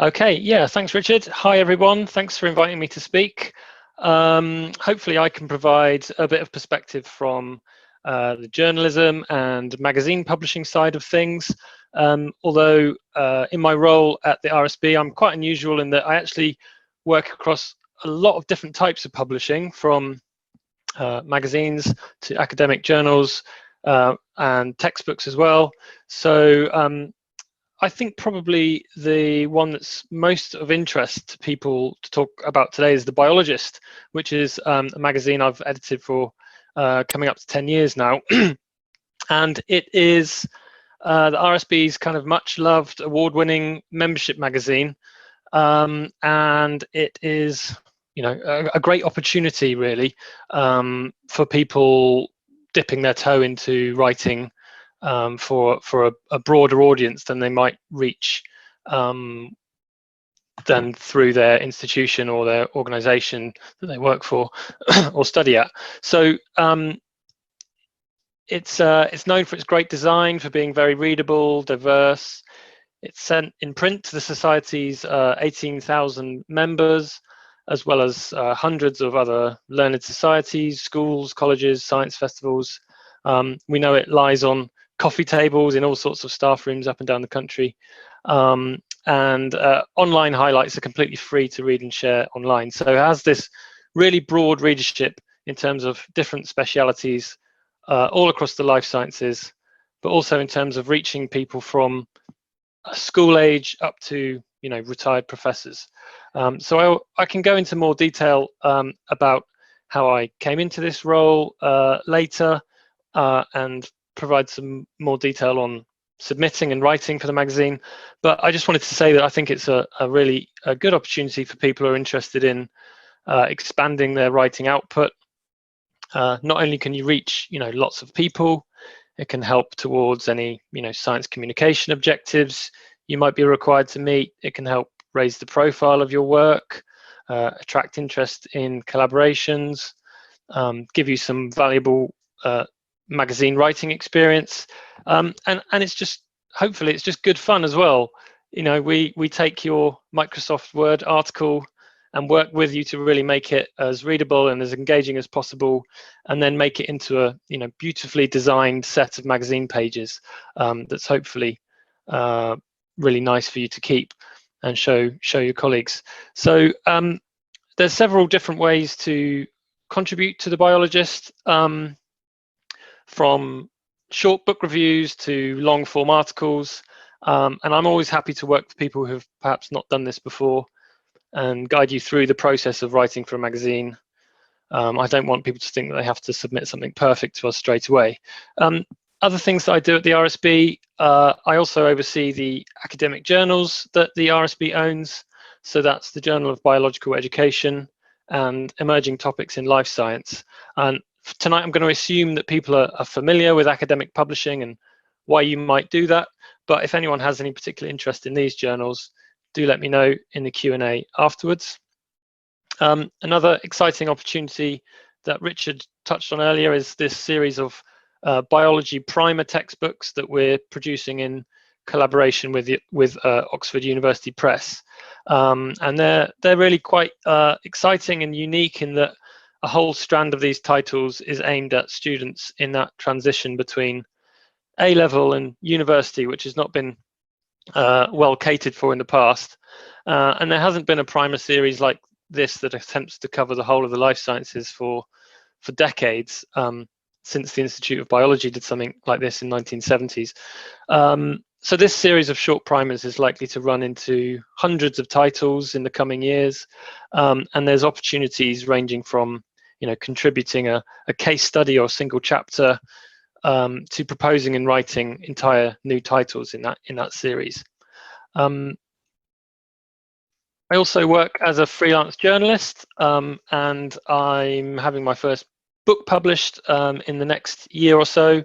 Okay, yeah, thanks, Richard. Hi, everyone. Thanks for inviting me to speak. Hopefully, I can provide a bit of perspective from the journalism and magazine publishing side of things. Although in my role at the RSB, I'm quite unusual in that I actually work across a lot of different types of publishing, from magazines to academic journals and textbooks as well. So I think probably the one that's most of interest to people to talk about today is the Biologist, which is a magazine I've edited for coming up to 10 years now. And it is the RSB's kind of much loved, award-winning membership magazine. And it is, you know, a great opportunity really for people dipping their toe into writing for a broader audience than they might reach than through their institution or their organization that they work for or study at. So it's known for its great design, for being very readable, diverse. It's sent in print to the Society's 18,000 members, as well as hundreds of other learned societies, schools, colleges, science festivals. We know it lies on coffee tables in all sorts of staff rooms up and down the country. And online highlights are completely free to read and share online. So it has this really broad readership in terms of different specialities all across the life sciences, but also in terms of reaching people from school age up to, you know, retired professors. So I can go into more detail about how I came into this role later and provide some more detail on submitting and writing for the magazine. But I just wanted to say that I think it's a really good opportunity for people who are interested in expanding their writing output. Not only can you reach, you know, lots of people, it can help towards any, you know, science communication objectives you might be required to meet. It can help raise the profile of your work, attract interest in collaborations, give you some valuable magazine writing experience, and it's just, hopefully it's just good fun as well. You know, we take your Microsoft Word article and work with you to really make it as readable and as engaging as possible, and then make it into a, you know, beautifully designed set of magazine pages that's hopefully really nice for you to keep and show your colleagues. So there's several different ways to contribute to the Biologist, from short book reviews to long form articles, and I'm always happy to work with people who've perhaps not done this before and guide you through the process of writing for a magazine. I don't want people to think that they have to submit something perfect to us straight away. Other things that I do at the RSB, I also oversee the academic journals that the RSB owns. So that's the Journal of Biological Education and Emerging Topics in Life Science. And tonight I'm going to assume that people are familiar with academic publishing and why you might do that. But if anyone has any particular interest in these journals, do let me know in the Q&A afterwards. Another exciting opportunity that Richard touched on earlier is this series of biology primer textbooks that we're producing in collaboration with Oxford University Press. And they're really quite exciting and unique in that a whole strand of these titles is aimed at students in that transition between A-level and university, which has not been well catered for in the past. And there hasn't been a primer series like this that attempts to cover the whole of the life sciences for decades, since the Institute of Biology did something like this in 1970s. So this series of short primers is likely to run into hundreds of titles in the coming years, and there's opportunities ranging from, you know, contributing a case study or a single chapter to proposing and writing entire new titles in that series. I also work as a freelance journalist, and I'm having my first book published in the next year or so.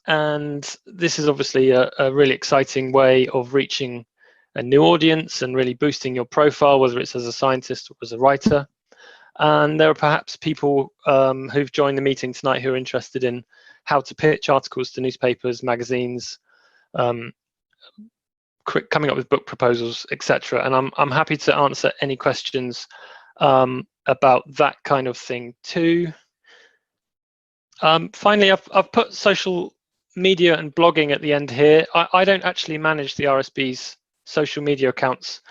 And this is obviously a really exciting way of reaching a new audience and really boosting your profile, whether it's as a scientist or as a writer. And there are perhaps people who've joined the meeting tonight who are interested in how to pitch articles to newspapers, magazines, coming up with book proposals, etc. And I'm happy to answer any questions about that kind of thing too. Finally, I've put social media and blogging at the end here. I don't actually manage the RSB's social media accounts,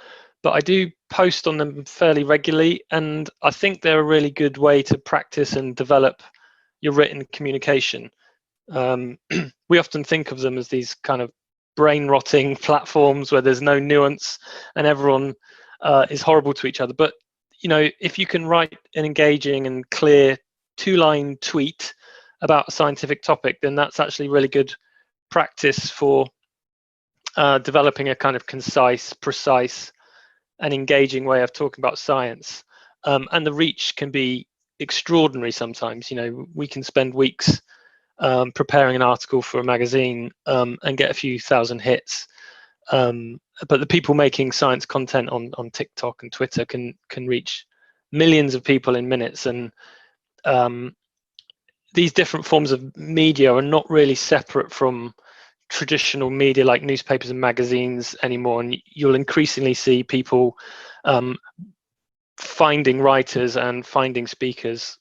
but I do post on them fairly regularly, and I think they're a really good way to practice and develop your written communication. We often think of them as these kind of brain rotting platforms where there's no nuance and everyone is horrible to each other. But if you can write an engaging and clear 2-line tweet about a scientific topic, then that's actually really good practice for developing a kind of concise, precise, and engaging way of talking about science. And the reach can be extraordinary sometimes. We can spend weeks preparing an article for a magazine and get a few thousand hits. But the people making science content on TikTok and Twitter can reach millions of people in minutes. And these different forms of media are not really separate from traditional media like newspapers and magazines anymore. And you'll increasingly see people finding writers and finding speakers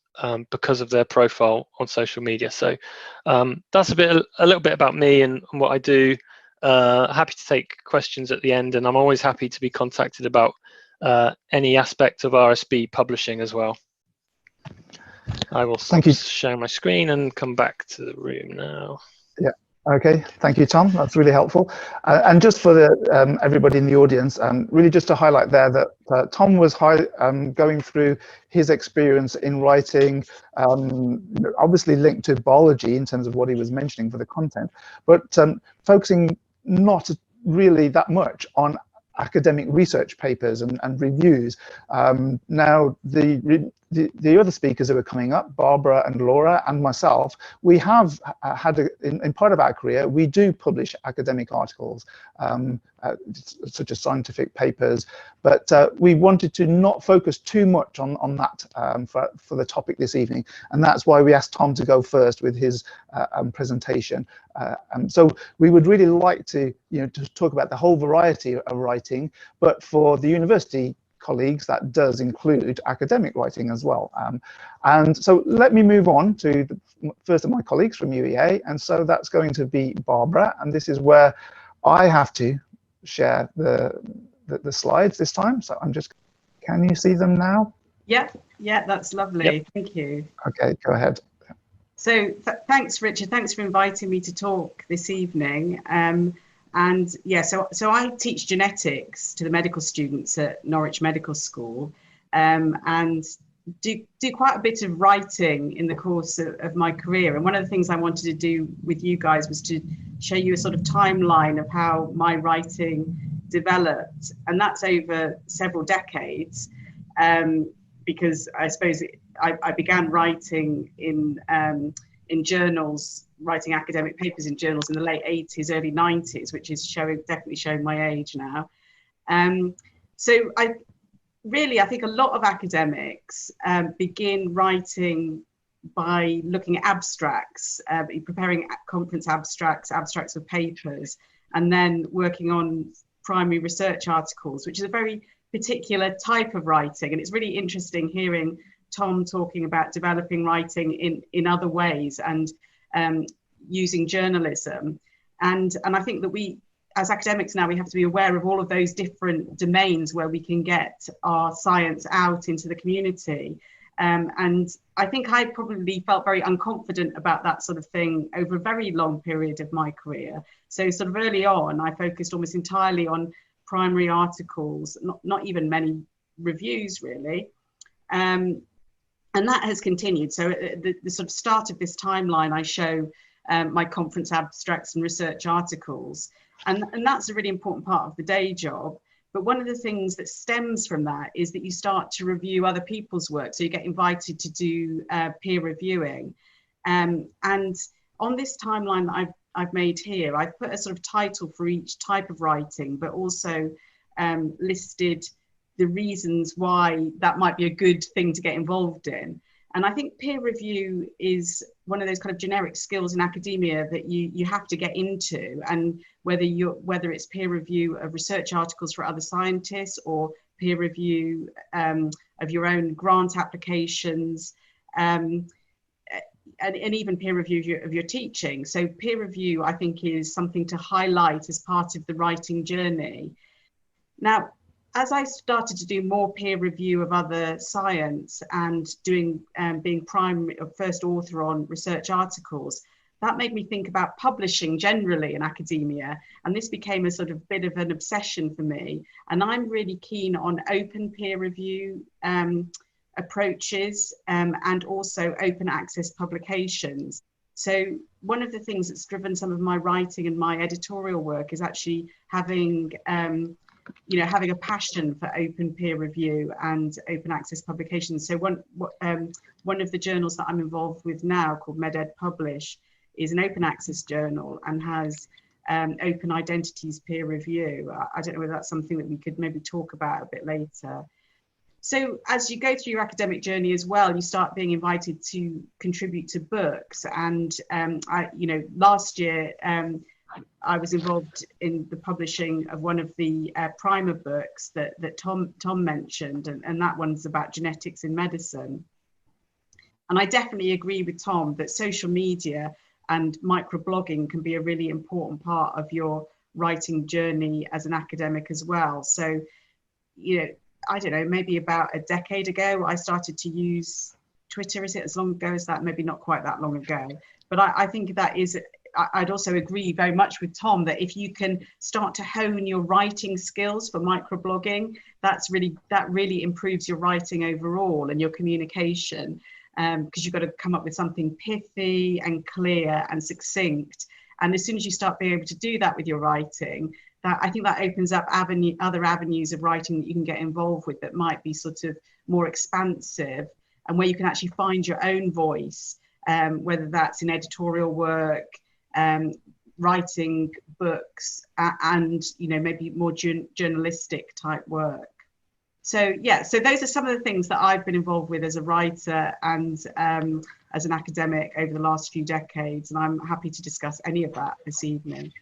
because of their profile on social media. So that's a little bit about me and what I do. Happy to take questions at the end, and I'm always happy to be contacted about any aspect of RSB publishing as well. I will stop sharing my screen and come back to the room now. Yeah. Okay. Thank you, Tom. That's really helpful. And just for everybody in the audience, really just to highlight there that Tom was going through his experience in writing, obviously linked to biology in terms of what he was mentioning for the content, but focusing not really that much on academic research papers and reviews. Now, the other speakers who are coming up, Barbara and Laura and myself, we have had, in part of our career, we do publish academic articles, such as scientific papers, but we wanted to not focus too much on that for the topic this evening, and that's why we asked Tom to go first with his presentation. So we would really like to talk about the whole variety of writing, but for the university colleagues, that does include academic writing as well. And so let me move on to the first of my colleagues from UEA, and so that's going to be Barbara, and this is where I have to share the slides this time. So I'm just, can you see them now? Yeah, that's lovely. Yep. Thank you. Okay, go ahead. So thanks, Richard. Thanks for inviting me to talk this evening. And yeah, so I teach genetics to the medical students at Norwich Medical School, and do quite a bit of writing in the course of my career. And one of the things I wanted to do with you guys was to show you a sort of timeline of how my writing developed, and that's over several decades, because I suppose I began writing in journals, writing academic papers in journals in the late 80s, early 90s, which is definitely showing my age now. So I think a lot of academics begin writing by looking at abstracts, preparing conference abstracts of papers, and then working on primary research articles, which is a very particular type of writing. And it's really interesting hearing Tom talking about developing writing in other ways and using journalism. And I think that we, as academics now, we have to be aware of all of those different domains where we can get our science out into the community. And I think I probably felt very unconfident about that sort of thing over a very long period of my career. So sort of early on, I focused almost entirely on primary articles, not even many reviews really. And that has continued. So at the sort of start of this timeline, I show my conference abstracts and research articles. And that's a really important part of the day job. But one of the things that stems from that is that you start to review other people's work. So you get invited to do peer reviewing. And on this timeline that I've made here, I've put a sort of title for each type of writing, but also listed the reasons why that might be a good thing to get involved in. And I think peer review is one of those kind of generic skills in academia that you have to get into. And whether it's peer review of research articles for other scientists, or peer review of your own grant applications, and even peer review of your teaching. So peer review, I think, is something to highlight as part of the writing journey. Now, as I started to do more peer review of other science and being first author on research articles, that made me think about publishing generally in academia. And this became a sort of bit of an obsession for me. And I'm really keen on open peer review approaches and also open access publications. So one of the things that's driven some of my writing and my editorial work is actually having having a passion for open peer review and open access publications. So one of the journals that I'm involved with now, called MedEd Publish, is an open access journal and has open identities peer review. I don't know whether that's something that we could maybe talk about a bit later. So as you go through your academic journey as well, you start being invited to contribute to books. And last year, I was involved in the publishing of one of the primer books that Tom mentioned, and that one's about genetics in medicine. And I definitely agree with Tom that social media and microblogging can be a really important part of your writing journey as an academic as well. So, I don't know, maybe about a decade ago, I started to use Twitter. Is it as long ago as that? Maybe not quite that long ago. But I think that is, I'd also agree very much with Tom that if you can start to hone your writing skills for microblogging, that really improves your writing overall and your communication, because you've got to come up with something pithy and clear and succinct. And as soon as you start being able to do that with your writing, I think that opens up other avenues of writing that you can get involved with that might be sort of more expansive, and where you can actually find your own voice, whether that's in editorial work, writing books, and maybe more journalistic type work. So so those are some of the things that I've been involved with as a writer and as an academic over the last few decades, and I'm happy to discuss any of that this evening.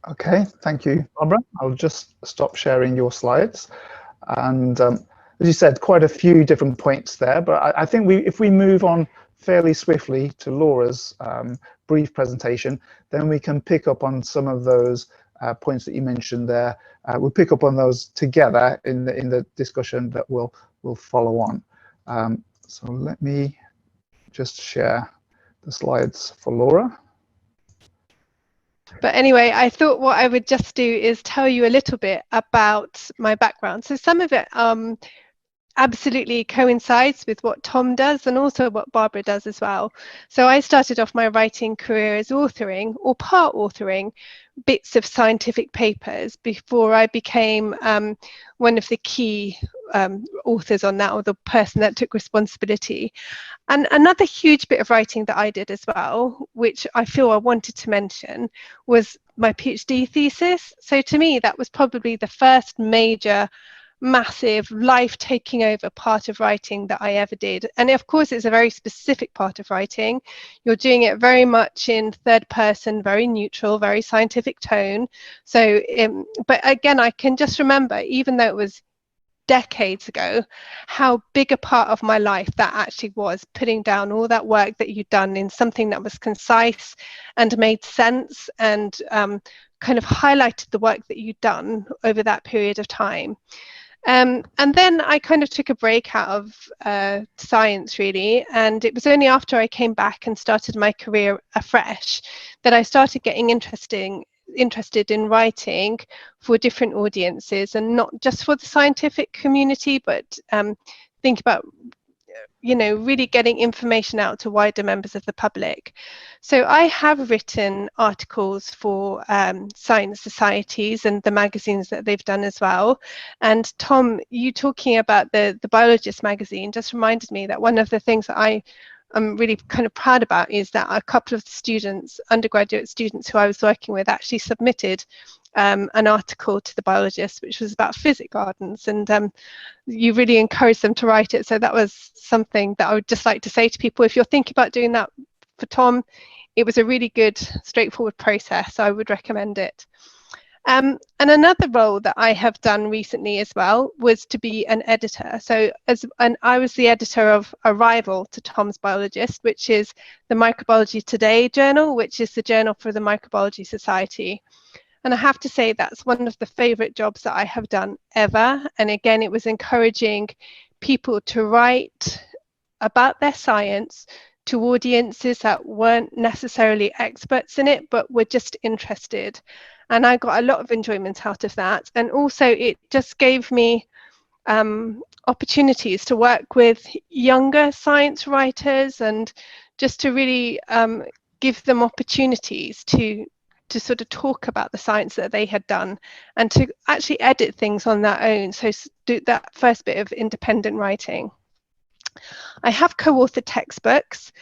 Okay, thank you, Barbara. I'll just stop sharing your slides. And as you said, quite a few different points there, but I think if we move on fairly swiftly to Laura's brief presentation, then we can pick up on some of those points that you mentioned there. We'll pick up on those together in the discussion that will follow on. So let me just share the slides for Laura. But anyway, I thought what I would just do is tell you a little bit about my background. So some of it absolutely coincides with what Tom does and also what Barbara does as well. So I started off my writing career as authoring or part authoring bits of scientific papers before I became one of the key authors on that, or the person that took responsibility. And another huge bit of writing that I did as well, which I feel I wanted to mention, was my PhD thesis. So to me, that was probably the first major massive life-taking over part of writing that I ever did. And of course, it's a very specific part of writing. You're doing it very much in third person, very neutral, very scientific tone. So, but again, I can just remember, even though it was decades ago, how big a part of my life that actually was, putting down all that work that you'd done in something that was concise and made sense, and kind of highlighted the work that you'd done over that period of time. And then I kind of took a break out of science, really, and it was only after I came back and started my career afresh that I started getting interested in writing for different audiences, and not just for the scientific community, but think about really getting information out to wider members of the public. So I have written articles for science societies and the magazines that they've done as well. And Tom, you talking about the Biologist magazine just reminded me that one of the things that I'm really kind of proud about is that a couple of students, undergraduate students who I was working with, actually submitted an article to the Biologist, which was about physic gardens, and you really encouraged them to write it. So that was something that I would just like to say to people, if you're thinking about doing that for Tom, it was a really good, straightforward process, so I would recommend it. And another role that I have done recently as well was to be an editor. So I was the editor of a rival to Tom's Biologist, which is the Microbiology Today journal, which is the journal for the Microbiology Society. And I have to say that's one of the favourite jobs that I have done ever. And again, it was encouraging people to write about their science to audiences that weren't necessarily experts in it, but were just interested. And I got a lot of enjoyment out of that. And also it just gave me opportunities to work with younger science writers, and just to really give them opportunities to sort of talk about the science that they had done, and to actually edit things on their own. So do that first bit of independent writing. I have co-authored textbooks,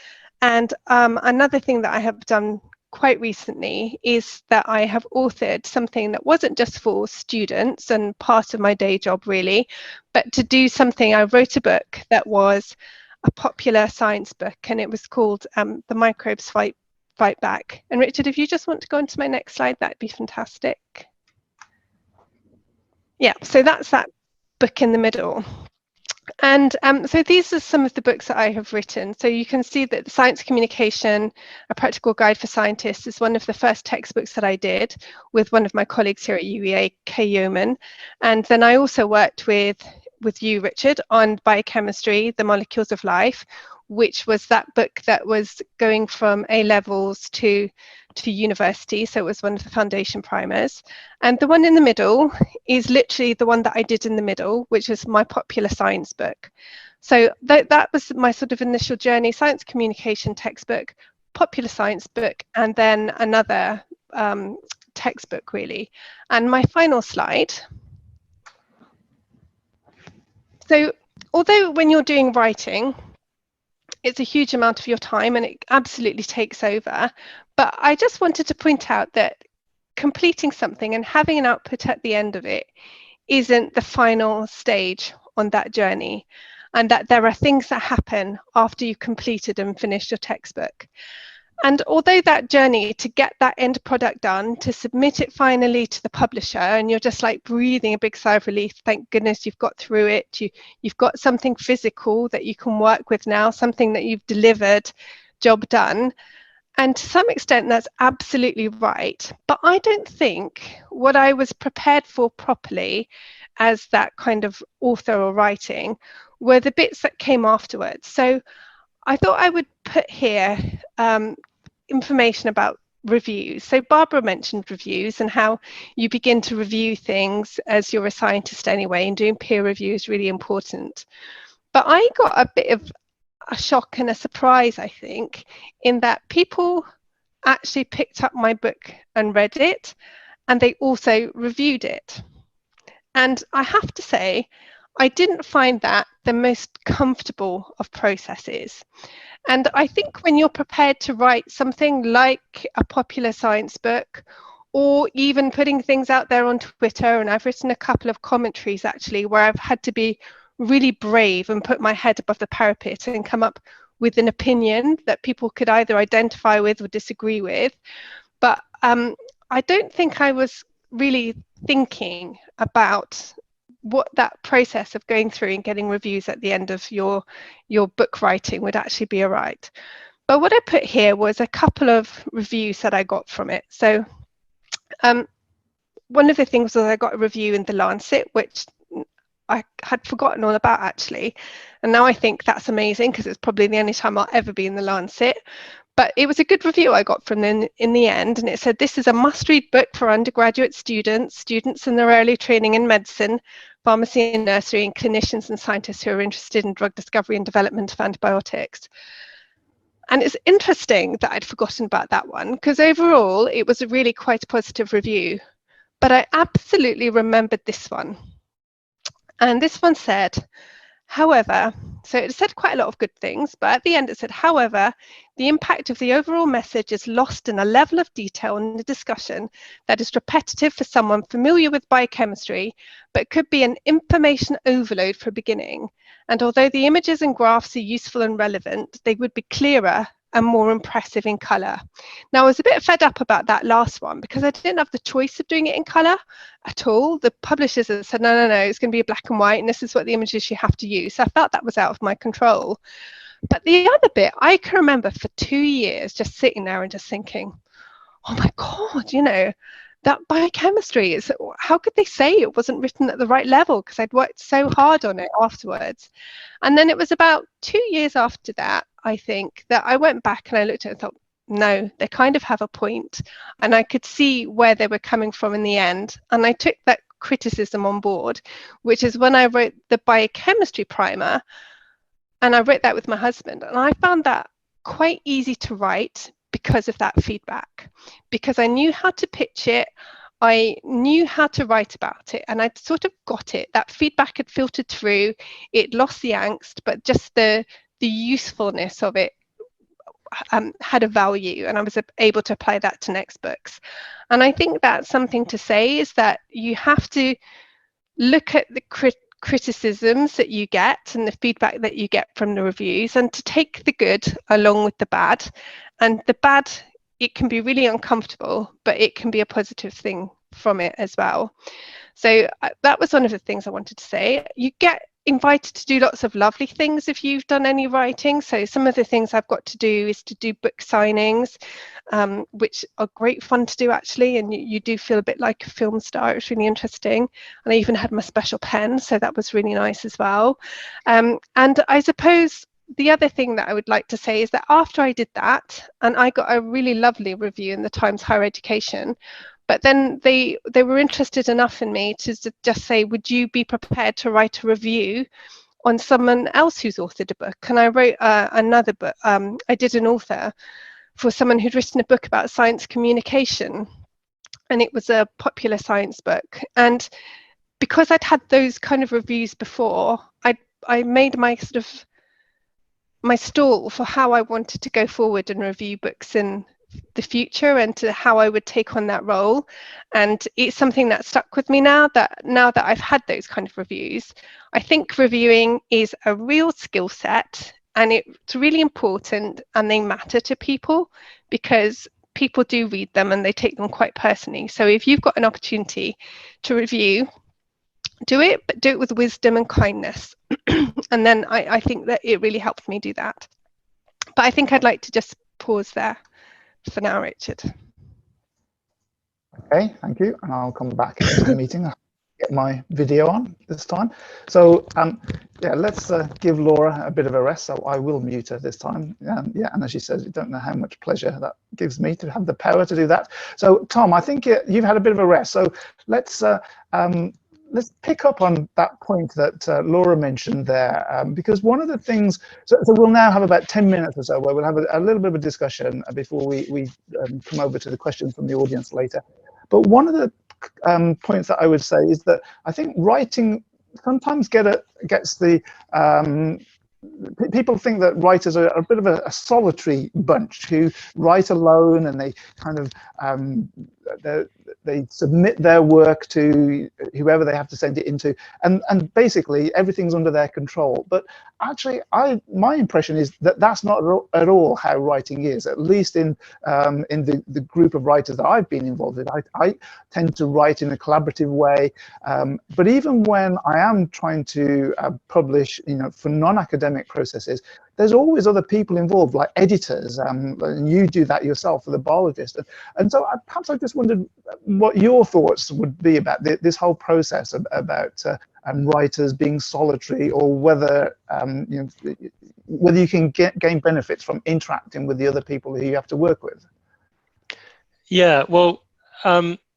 and another thing that I have done quite recently is that I have authored something that wasn't just for students and part of my day job really, but to do something. I wrote a book that was a popular science book, and it was called The Microbes Fight Back. And Richard, if you just want to go on to my next slide, that'd be fantastic. Yeah, so that's that book in the middle. And so these are some of the books that I have written. So you can see that Science Communication, A Practical Guide for Scientists, is one of the first textbooks that I did with one of my colleagues here at UEA, Kay Yeoman. And then I also worked with you, Richard, on Biochemistry, The Molecules of Life, which was that book that was going from A-levels to university. So it was one of the foundation primers. And the one in the middle is literally the one that I did in the middle, which was my popular science book. So that was my sort of initial journey: science communication textbook, popular science book, and then another textbook really. And my final slide. So although when you're doing writing, it's a huge amount of your time and it absolutely takes over, but I just wanted to point out that completing something and having an output at the end of it isn't the final stage on that journey, and that there are things that happen after you've completed and finished your textbook. And although that journey to get that end product done, to submit it finally to the publisher, and you're just like breathing a big sigh of relief, thank goodness you've got through it, you've got something physical that you can work with now, something that you've delivered, job done. And to some extent that's absolutely right, but I don't think what I was prepared for properly as that kind of author or writing were the bits that came afterwards. So I thought I would put here information about reviews. So Barbara mentioned reviews and how you begin to review things as you're a scientist anyway, and doing peer review is really important. But I got a bit of a shock and a surprise, I think, in that people actually picked up my book and read it, and they also reviewed it. And I have to say, I didn't find that the most comfortable of processes. And I think when you're prepared to write something like a popular science book, or even putting things out there on Twitter, and I've written a couple of commentaries actually where I've had to be really brave and put my head above the parapet and come up with an opinion that people could either identify with or disagree with. But I don't think I was really thinking about what that process of going through and getting reviews at the end of your book writing would actually be right. But what I put here was a couple of reviews that I got from it. So one of the things was I got a review in The Lancet, which I had forgotten all about actually, and now I think that's amazing because it's probably the only time I'll ever be in The Lancet. But it was a good review I got from them in the end, and it said, "This is a must-read book for undergraduate students in their early training in medicine, pharmacy and nursery, and clinicians and scientists who are interested in drug discovery and development of antibiotics." And it's interesting that I'd forgotten about that one, because overall it was a really quite a positive review. But I absolutely remembered this one. And this one said, However, so it said quite a lot of good things, but at the end it said, however, the impact of the overall message is lost in a level of detail in the discussion that is repetitive for someone familiar with biochemistry, but could be an information overload for beginning. And although the images and graphs are useful and relevant, they would be clearer and more impressive in colour. Now, I was a bit fed up about that last one because I didn't have the choice of doing it in colour at all. The publishers had said, no, it's going to be black and white, and this is what the images you have to use. So I felt that was out of my control. But the other bit, I can remember for 2 years just sitting there and just thinking, oh my God, you know, that biochemistry is, how could they say it wasn't written at the right level? Because I'd worked so hard on it afterwards. And then it was about 2 years after that, I think, that I went back and I looked at it and thought, no, they kind of have a point. And I could see where they were coming from in the end. And I took that criticism on board, which is when I wrote the biochemistry primer, and I wrote that with my husband. And I found that quite easy to write because of that feedback, because I knew how to pitch it, I knew how to write about it, and I'd sort of got it. That feedback had filtered through, it lost the angst, but just the usefulness of it had a value, and I was able to apply that to next books. And I think that's something to say, is that you have to look at the criticisms that you get and the feedback that you get from the reviews, and to take the good along with the bad. And the bad, it can be really uncomfortable, but it can be a positive thing from it as well. So that was one of the things I wanted to say. You get invited to do lots of lovely things if you've done any writing. So some of the things I've got to do is to do book signings, which are great fun to do actually, and you do feel a bit like a film star. It's really interesting. And I even had my special pen, so that was really nice as well. And I suppose the other thing that I would like to say is that after I did that, and I got a really lovely review in the Times Higher Education, but then they were interested enough in me to just say, would you be prepared to write a review on someone else who's authored a book? And I wrote another book. I did an author for someone who'd written a book about science communication, and it was a popular science book. And because I'd had those kind of reviews before, I made my sort of my stall for how I wanted to go forward and review books in the future, and to how I would take on that role. And it's something that stuck with me now that I've had those kind of reviews. I think reviewing is a real skill set, and it's really important, and they matter to people because people do read them and they take them quite personally. So if you've got an opportunity to review, do it, but do it with wisdom and kindness. And then I think that it really helped me do that. But I think I'd like to just pause there for now, Richard. Okay, thank you. And I'll come back into the meeting. I'll get my video on this time. So yeah, let's give Laura a bit of a rest. So I will mute her this time. Yeah, and as she says, you don't know how much pleasure that gives me to have the power to do that. So Tom, I think you've had a bit of a rest. So let's pick up on that point that Laura mentioned there, because one of the things, so we'll now have about 10 minutes or so where we'll have a little bit of a discussion before we come over to the questions from the audience later. But one of the points that I would say is that I think writing sometimes gets the, people think that writers are a bit of a solitary bunch who write alone, and they kind of they submit their work to whoever they have to send it into, and basically everything's under their control. But actually, my impression is that that's not at all how writing is. At least in the group of writers that I've been involved in, I tend to write in a collaborative way. But even when I am trying to publish, for non-academic processes, there's always other people involved, like editors, and you do that yourself for the Biologist. And so perhaps I just wondered what your thoughts would be about this whole process about writers being solitary, or whether whether you can gain benefits from interacting with the other people who you have to work with. Yeah, well,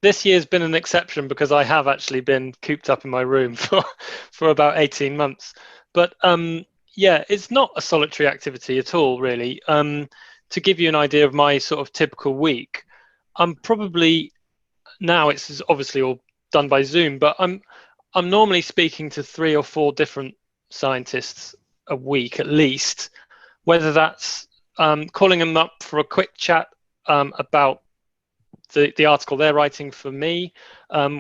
this year's been an exception because I have actually been cooped up in my room for about 18 months. But yeah, it's not a solitary activity at all, really. To give you an idea of my sort of typical week, I'm probably, now it's obviously all done by Zoom, but I'm normally speaking to 3 or 4 different scientists a week at least, whether that's calling them up for a quick chat about the article they're writing for me,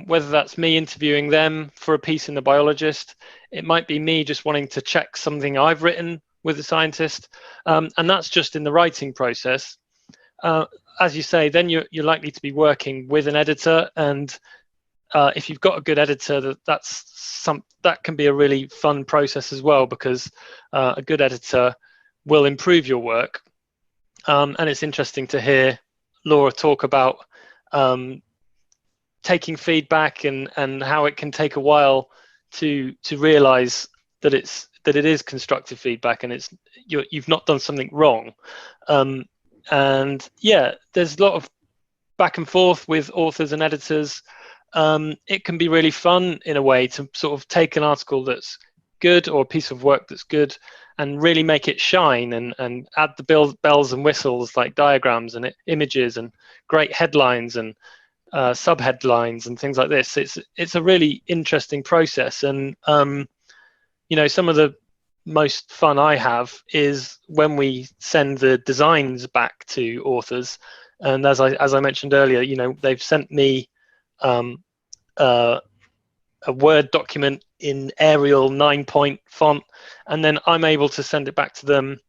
whether that's me interviewing them for a piece in the Biologist. It might be me just wanting to check something I've written with a scientist, and that's just in the writing process. As you say, then you're likely to be working with an editor, and if you've got a good editor, that can be a really fun process as well, because a good editor will improve your work. And it's interesting to hear Laura talk about taking feedback and how it can take a while to realize that it is constructive feedback, and you've not done something wrong. And yeah, there's a lot of back and forth with authors and editors. It can be really fun in a way to sort of take an article that's good, or a piece of work that's good, and really make it shine, and add the bells and whistles like diagrams and images and great headlines and sub-headlines and things like this. It's a really interesting process, and you know, some of the most fun I have is when we send the designs back to authors, and as I mentioned earlier, you know, they've sent me a Word document in Arial 9-point font, and then I'm able to send it back to them,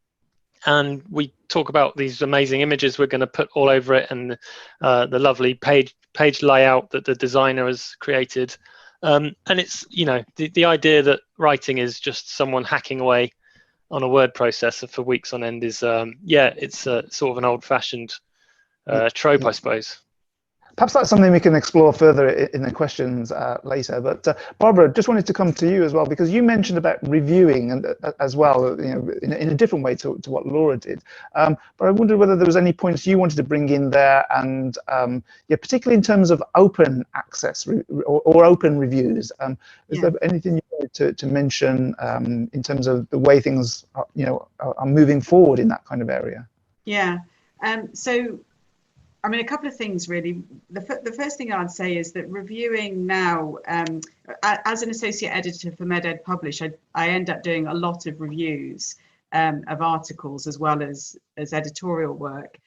and we talk about these amazing images we're going to put all over it, and the lovely page layout that the designer has created. And it's, you know, the idea that writing is just someone hacking away on a word processor for weeks on end is, yeah, it's sort of an old-fashioned trope, I suppose. Perhaps that's something we can explore further in the questions later. But Barbara, just wanted to come to you as well, because you mentioned about reviewing and as well, you know, in a different way to what Laura did. But I wondered whether there was any points you wanted to bring in there, and yeah, particularly in terms of open access or open reviews. Is there anything you wanted to mention in terms of the way things are, you know, are moving forward in that kind of area? Yeah. So, I mean, a couple of things really. The first thing I'd say is that reviewing now, as an associate editor for MedEd Publish, I end up doing a lot of reviews of articles as well as editorial work,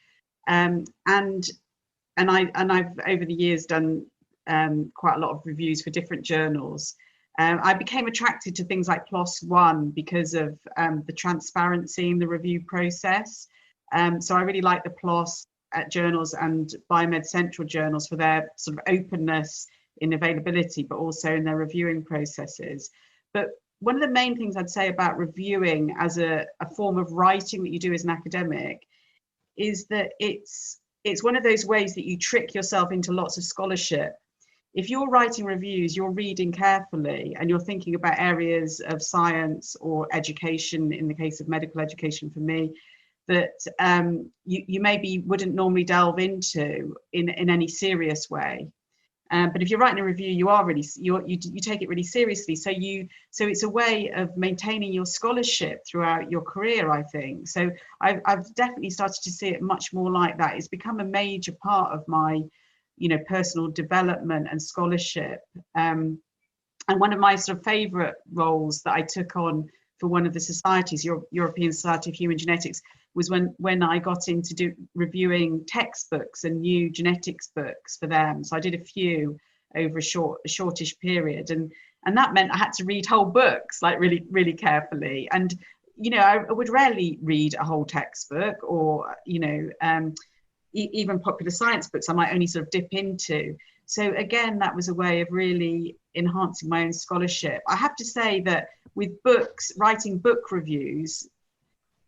and I've over the years done quite a lot of reviews for different journals. I became attracted to things like PLOS One because of the transparency in the review process. So I really like the PLOS at journals and Biomed Central journals for their sort of openness in availability, but also in their reviewing processes. But one of the main things I'd say about reviewing as a form of writing that you do as an academic is that it's one of those ways that you trick yourself into lots of scholarship. If you're writing reviews, you're reading carefully and you're thinking about areas of science or education, in the case of medical education for me, that you maybe wouldn't normally delve into in any serious way. But if you're writing a review, you take it really seriously. So it's a way of maintaining your scholarship throughout your career, I think. So I've definitely started to see it much more like that. It's become a major part of my, you know, personal development and scholarship. And one of my sort of favourite roles that I took on for one of the societies, European Society of Human Genetics, was when I got into reviewing textbooks and new genetics books for them. So I did a few over a shortish period, and that meant I had to read whole books, like really, really carefully. And you know, I would rarely read a whole textbook, or you know, even popular science books I might only sort of dip into. So again, that was a way of really enhancing my own scholarship. I have to say that with books, writing book reviews,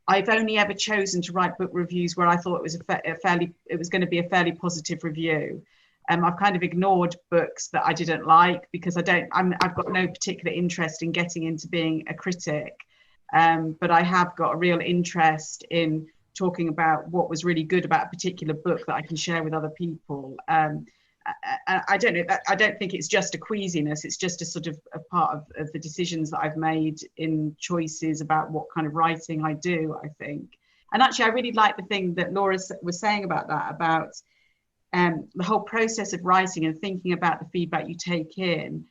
I've only ever chosen to write book reviews where I thought it was it was going to be a fairly positive review. I've kind of ignored books that I didn't like because I've got no particular interest in getting into being a critic, but I have got a real interest in talking about what was really good about a particular book that I can share with other people. I don't know. I don't think it's just a queasiness. It's just a sort of a part of the decisions that I've made in choices about what kind of writing I do, I think. And actually, I really like the thing that Laura was saying about that, about the whole process of writing and thinking about the feedback you take in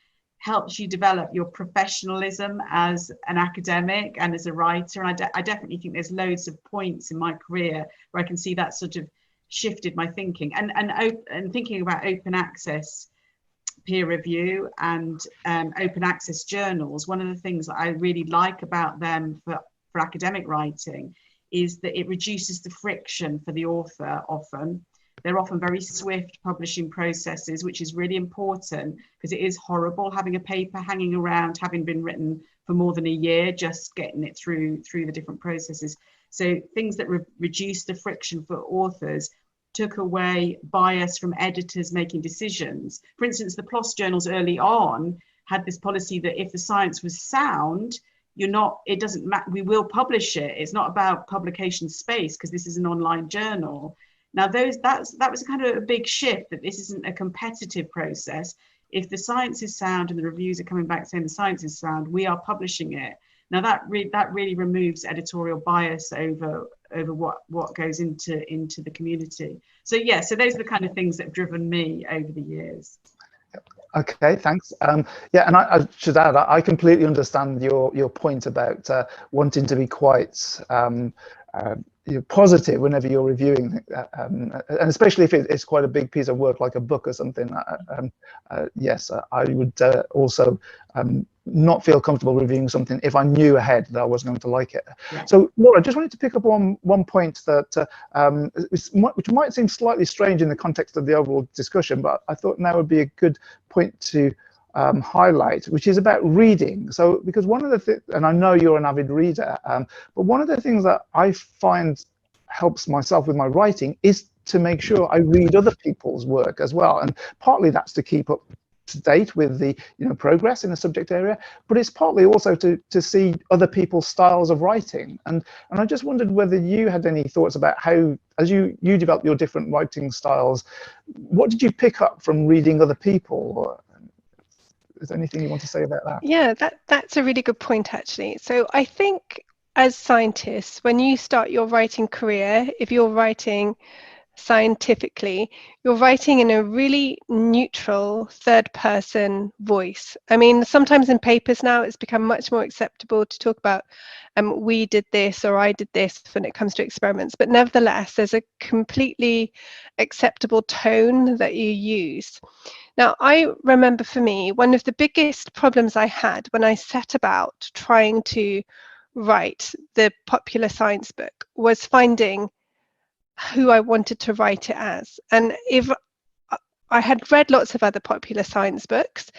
helps you develop your professionalism as an academic and as a writer. And I definitely think there's loads of points in my career where I can see that sort of shifted my thinking, and thinking about open access peer review and open access journals. One of the things that I really like about them for academic writing is that it reduces the friction for the author. Often they're often very swift publishing processes, which is really important, because it is horrible having a paper hanging around, having been written for more than a year, just getting it through the different processes. So things that reduce the friction for authors, took away bias from editors making decisions. For instance, the PLOS journals early on had this policy that if the science was sound, it doesn't matter, we will publish it. It's not about publication space, because this is an online journal. Now that was kind of a big shift, that this isn't a competitive process. If the science is sound and the reviews are coming back saying the science is sound, we are publishing it. Now that really removes editorial bias over what goes into the community. So so those are the kind of things that have driven me over the years. Okay, thanks. Yeah, and I should add, I completely understand your point about wanting to be quite positive whenever you're reviewing, and especially if it's quite a big piece of work like a book or something. Yes, I would also not feel comfortable reviewing something if I knew ahead that I wasn't going to like it. Yeah. So Laura, I just wanted to pick up on one point that which might seem slightly strange in the context of the overall discussion, but I thought now would be a good point to highlight, which is about reading. So because one of the things, and I know you're an avid reader, but one of the things that I find helps myself with my writing is to make sure I read other people's work as well, and partly that's to keep up to date with the progress in a subject area, but it's partly also to see other people's styles of writing. And I just wondered whether you had any thoughts about how, as you develop your different writing styles, what did you pick up from reading other people? Or is there anything you want to say about that? Yeah, that's a really good point, actually. So I think as scientists, when you start your writing career, if you're writing scientifically, you're writing in a really neutral third person voice. I mean, sometimes in papers now it's become much more acceptable to talk about we did this or I did this when it comes to experiments, but nevertheless there's a completely acceptable tone that you use. Now, I remember for me, one of the biggest problems I had when I set about trying to write the popular science book was finding who I wanted to write it as. And if I had read lots of other popular science books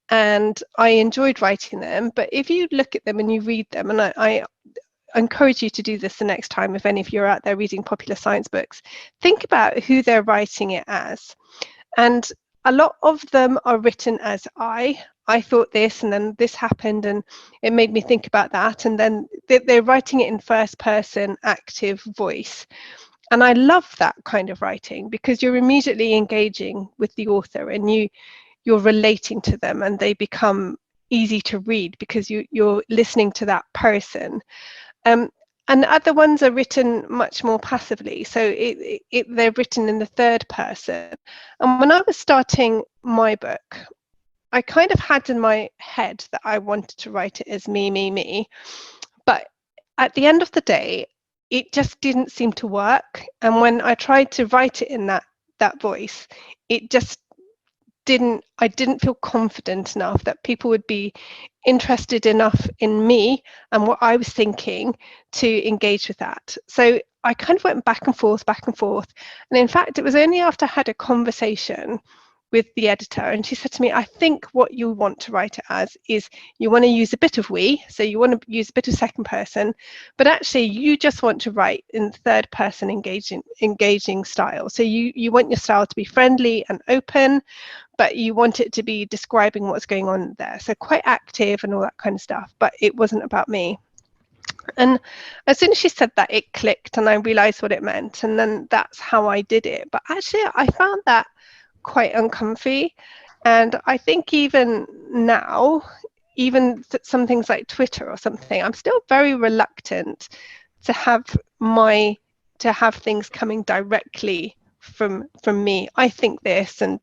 and I enjoyed writing them, but if you look at them and you read them, and I encourage you to do this the next time, if any of you are out there reading popular science books, think about who they're writing it as. And a lot of them are written as I thought this, and then this happened, and it made me think about that. And then they're writing it in first person active voice. And I love that kind of writing because you're immediately engaging with the author and you're relating to them, and they become easy to read because you're listening to that person. And other ones are written much more passively. So they're written in the third person. And when I was starting my book, I kind of had in my head that I wanted to write it as me. But at the end of the day, it just didn't seem to work. And when I tried to write it in that voice, it just I didn't feel confident enough that people would be interested enough in me and what I was thinking to engage with that. So I kind of went back and forth. And in fact, it was only after I had a conversation with the editor, and she said to me, I think what you want to write it as is you want to use a bit of we, so you want to use a bit of second person, but actually you just want to write in third person engaging style. So you want your style to be friendly and open, but you want it to be describing what's going on there. So quite active and all that kind of stuff, but it wasn't about me. And as soon as she said that, it clicked and I realized what it meant. And then that's how I did it. But actually, I found that quite uncomfy. And I think even now, even some things like Twitter or something, I'm still very reluctant to have things coming directly from me. I think this and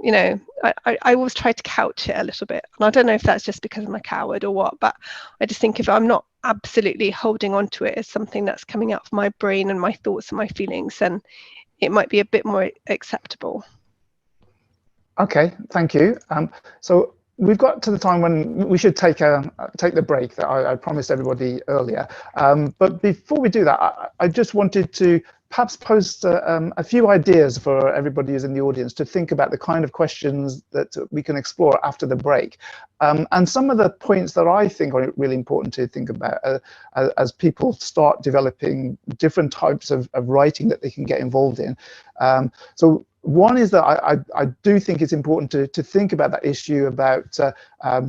you know, I always try to couch it a little bit. And I don't know if that's just because I'm a coward or what, but I just think if I'm not absolutely holding on to it as something that's coming out of my brain and my thoughts and my feelings, then it might be a bit more acceptable. Okay, thank you. So we've got to the time when we should take the break that I promised everybody earlier. But before we do that, I just wanted to perhaps post a few ideas for everybody who's in the audience to think about the kind of questions that we can explore after the break. And some of the points that I think are really important to think about as people start developing different types of writing that they can get involved in. So one is that I do think it's important to think about that issue about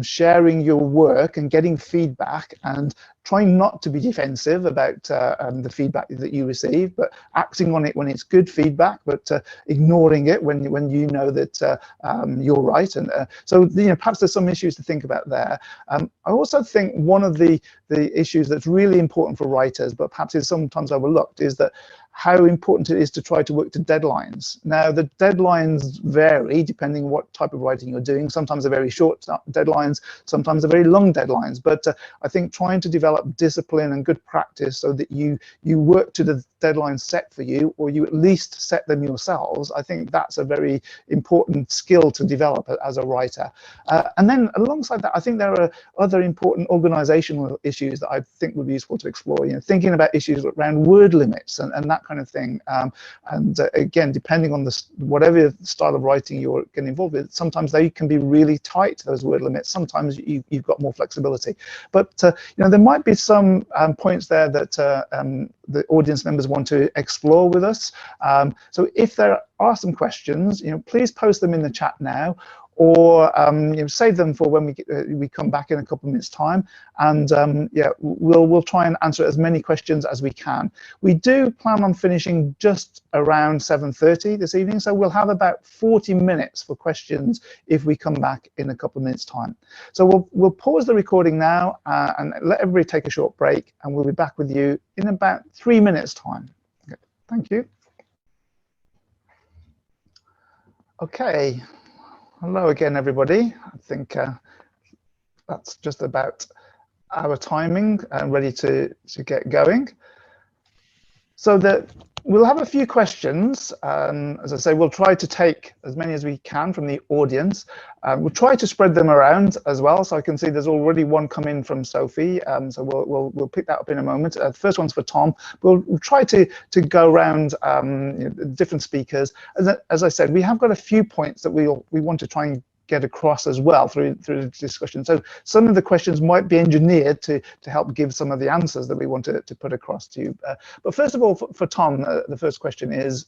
sharing your work and getting feedback, and trying not to be defensive about the feedback that you receive, but acting on it when it's good feedback, but ignoring it when you know that you're right. And so perhaps there's some issues to think about there. I also think one of the issues that's really important for writers, but perhaps is sometimes overlooked, is that how important it is to try to work to deadlines. Now, the deadlines vary depending what type of writing you're doing. Sometimes they're very short deadlines, sometimes they're very long deadlines. But I think trying to develop discipline and good practice so that you work to the deadlines set for you, or you at least set them yourselves, I think that's a very important skill to develop as a writer. And then alongside that, I think there are other important organizational issues that I think would be useful to explore. Thinking about issues around word limits and that kind of thing. And again, depending on whatever style of writing you're getting involved with, sometimes they can be really tight, those word limits. Sometimes you've got more flexibility. But there might be some points there that the audience members want to explore with us. So if there are some questions, please post them in the chat now, or save them for when we come back in a couple of minutes' time, and yeah, we'll try and answer as many questions as we can. We do plan on finishing just around 7:30 this evening, so we'll have about 40 minutes for questions if we come back in a couple of minutes' time. So we'll pause the recording now and let everybody take a short break, and we'll be back with you in about 3 minutes' time. Okay, thank you. Okay. Hello again, everybody. I think that's just about our timing and ready to get going. So we'll have a few questions. As I say, we'll try to take as many as we can from the audience. We'll try to spread them around as well. So I can see there's already one come in from Sophie. So we'll pick that up in a moment. The first one's for Tom. We'll try to go around different speakers. As I said, we have got a few points that we want to try and get across as well through the discussion. So some of the questions might be engineered to help give some of the answers that we want to put across to you. But first of all, for Tom, the first question is,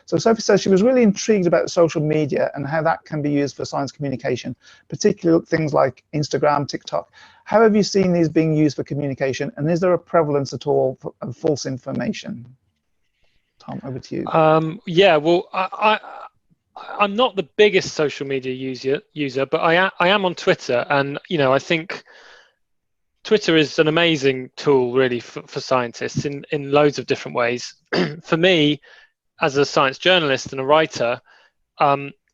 so Sophie says she was really intrigued about social media and how that can be used for science communication, particularly things like Instagram, TikTok. How have you seen these being used for communication, and is there a prevalence at all of false information? Tom, over to you. Yeah, well, I'm not the biggest social media user, but I am on Twitter, and I think Twitter is an amazing tool really for scientists in loads of different ways. For me, as a science journalist and a writer,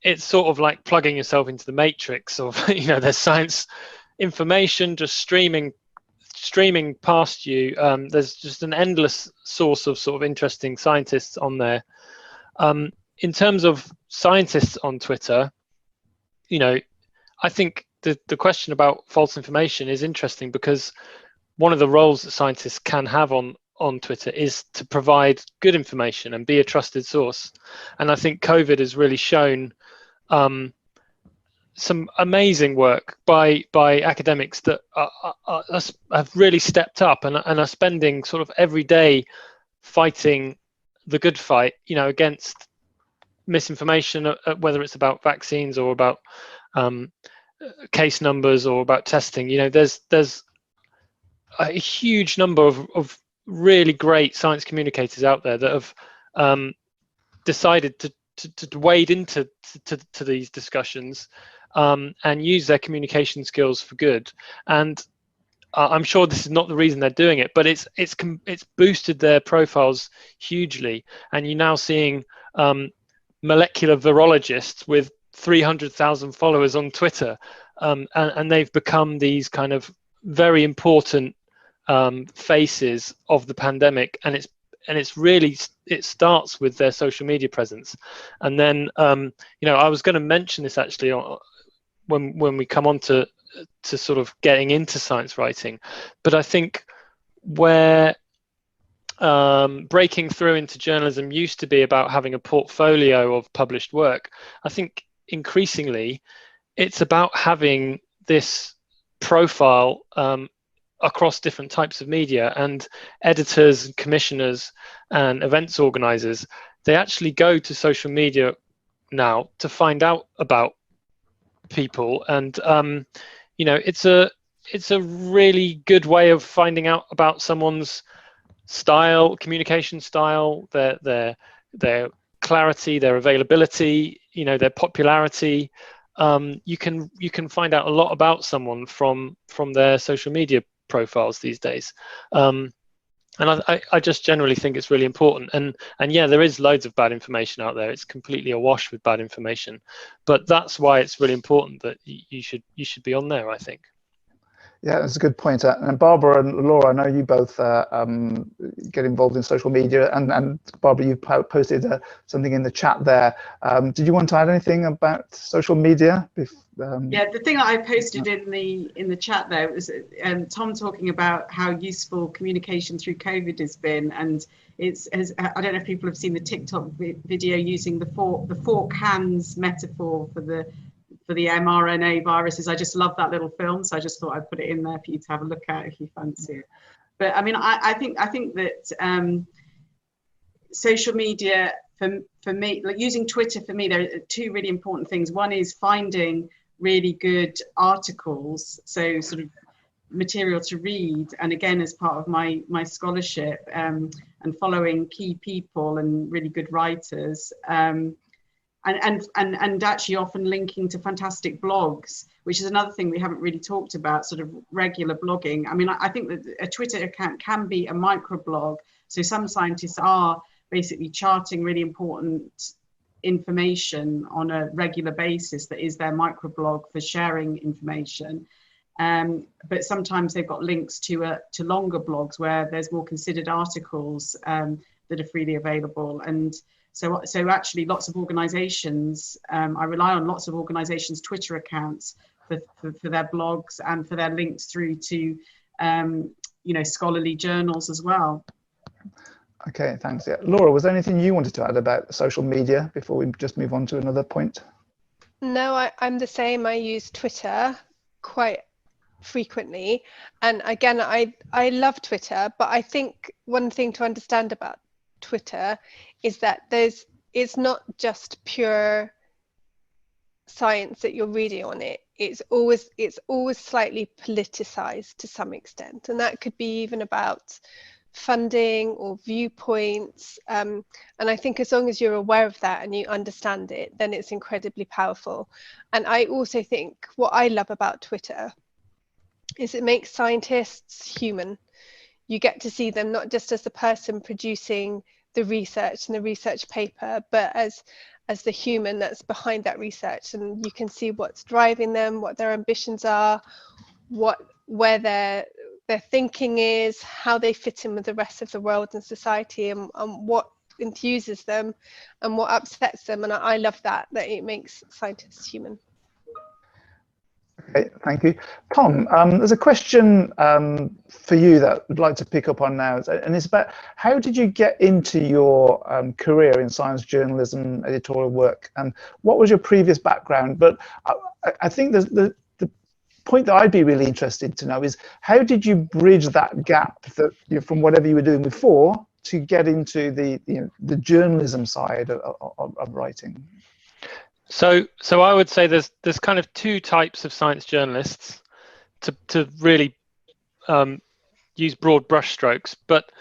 it's sort of like plugging yourself into the matrix of there's science information just streaming past you. There's just an endless source of sort of interesting scientists on there. In terms of scientists on Twitter, I think the question about false information is interesting, because one of the roles that scientists can have on Twitter is to provide good information and be a trusted source. And I think COVID has really shown some amazing work by academics that have really stepped up and are spending sort of every day fighting the good fight, against misinformation, whether it's about vaccines or about case numbers or about testing. There's a huge number of really great science communicators out there that have decided to wade into these discussions and use their communication skills for good. And I'm sure this is not the reason they're doing it, but it's boosted their profiles hugely. And you're now seeing molecular virologists with 300,000 followers on Twitter, and they've become these kind of very important faces of the pandemic, and it's really, it starts with their social media presence. And then I was going to mention this actually when we come on to sort of getting into science writing, but I think where breaking through into journalism used to be about having a portfolio of published work, I think increasingly it's about having this profile across different types of media. And editors and commissioners and events organizers, they actually go to social media now to find out about people, and it's a really good way of finding out about someone's style, communication style, their clarity, their availability, their popularity. You can find out a lot about someone from their social media profiles these days. And I just generally think it's really important. And yeah, there is loads of bad information out there. It's completely awash with bad information, but that's why it's really important that you should be on there, I think. Yeah, that's a good point. And Barbara and Laura, I know you both get involved in social media, and Barbara, you posted something in the chat there. Did you want to add anything about social media? Yeah, the thing that I posted in the chat there was Tom talking about how useful communication through COVID has been, and I don't know if people have seen the TikTok video using the fork hands metaphor for the mRNA viruses. I just love that little film, so I just thought I'd put it in there for you to have a look at if you fancy it. But I mean, I think that social media for me, like using Twitter, for me, there are two really important things. One is finding really good articles, so sort of material to read, and again, as part of my scholarship, and following key people and really good writers. And actually often linking to fantastic blogs, which is another thing we haven't really talked about, sort of regular blogging. I mean, I think that a Twitter account can be a microblog. So some scientists are basically charting really important information on a regular basis that is their microblog for sharing information. But sometimes they've got links to longer blogs where there's more considered articles that are freely available. And so actually lots of organizations, I rely on lots of organizations' Twitter accounts for their blogs and for their links through to, scholarly journals as well. Okay, thanks. Yeah. Laura, was there anything you wanted to add about social media before we just move on to another point? No, I'm the same. I use Twitter quite frequently. And again, I love Twitter, but I think one thing to understand about Twitter is that it's not just pure science that you're reading on it. It's always slightly politicized to some extent, and that could be even about funding or viewpoints, and I think as long as you're aware of that and you understand it, then it's incredibly powerful. And I also think what I love about Twitter is it makes scientists human. You get to see them not just as the person producing the research and the research paper, but as the human that's behind that research, and you can see what's driving them, what their ambitions are, where their thinking is, how they fit in with the rest of the world and society, and what enthuses them and what upsets them. And I love that it makes scientists human. Okay, thank you. Tom, there's a question for you that I'd like to pick up on now, and it's about how did you get into your career in science journalism, editorial work, and what was your previous background? But I think the point that I'd be really interested to know is how did you bridge that gap that from whatever you were doing before to get into the journalism side of writing? So I would say there's kind of two types of science journalists, to really use broad brushstrokes. But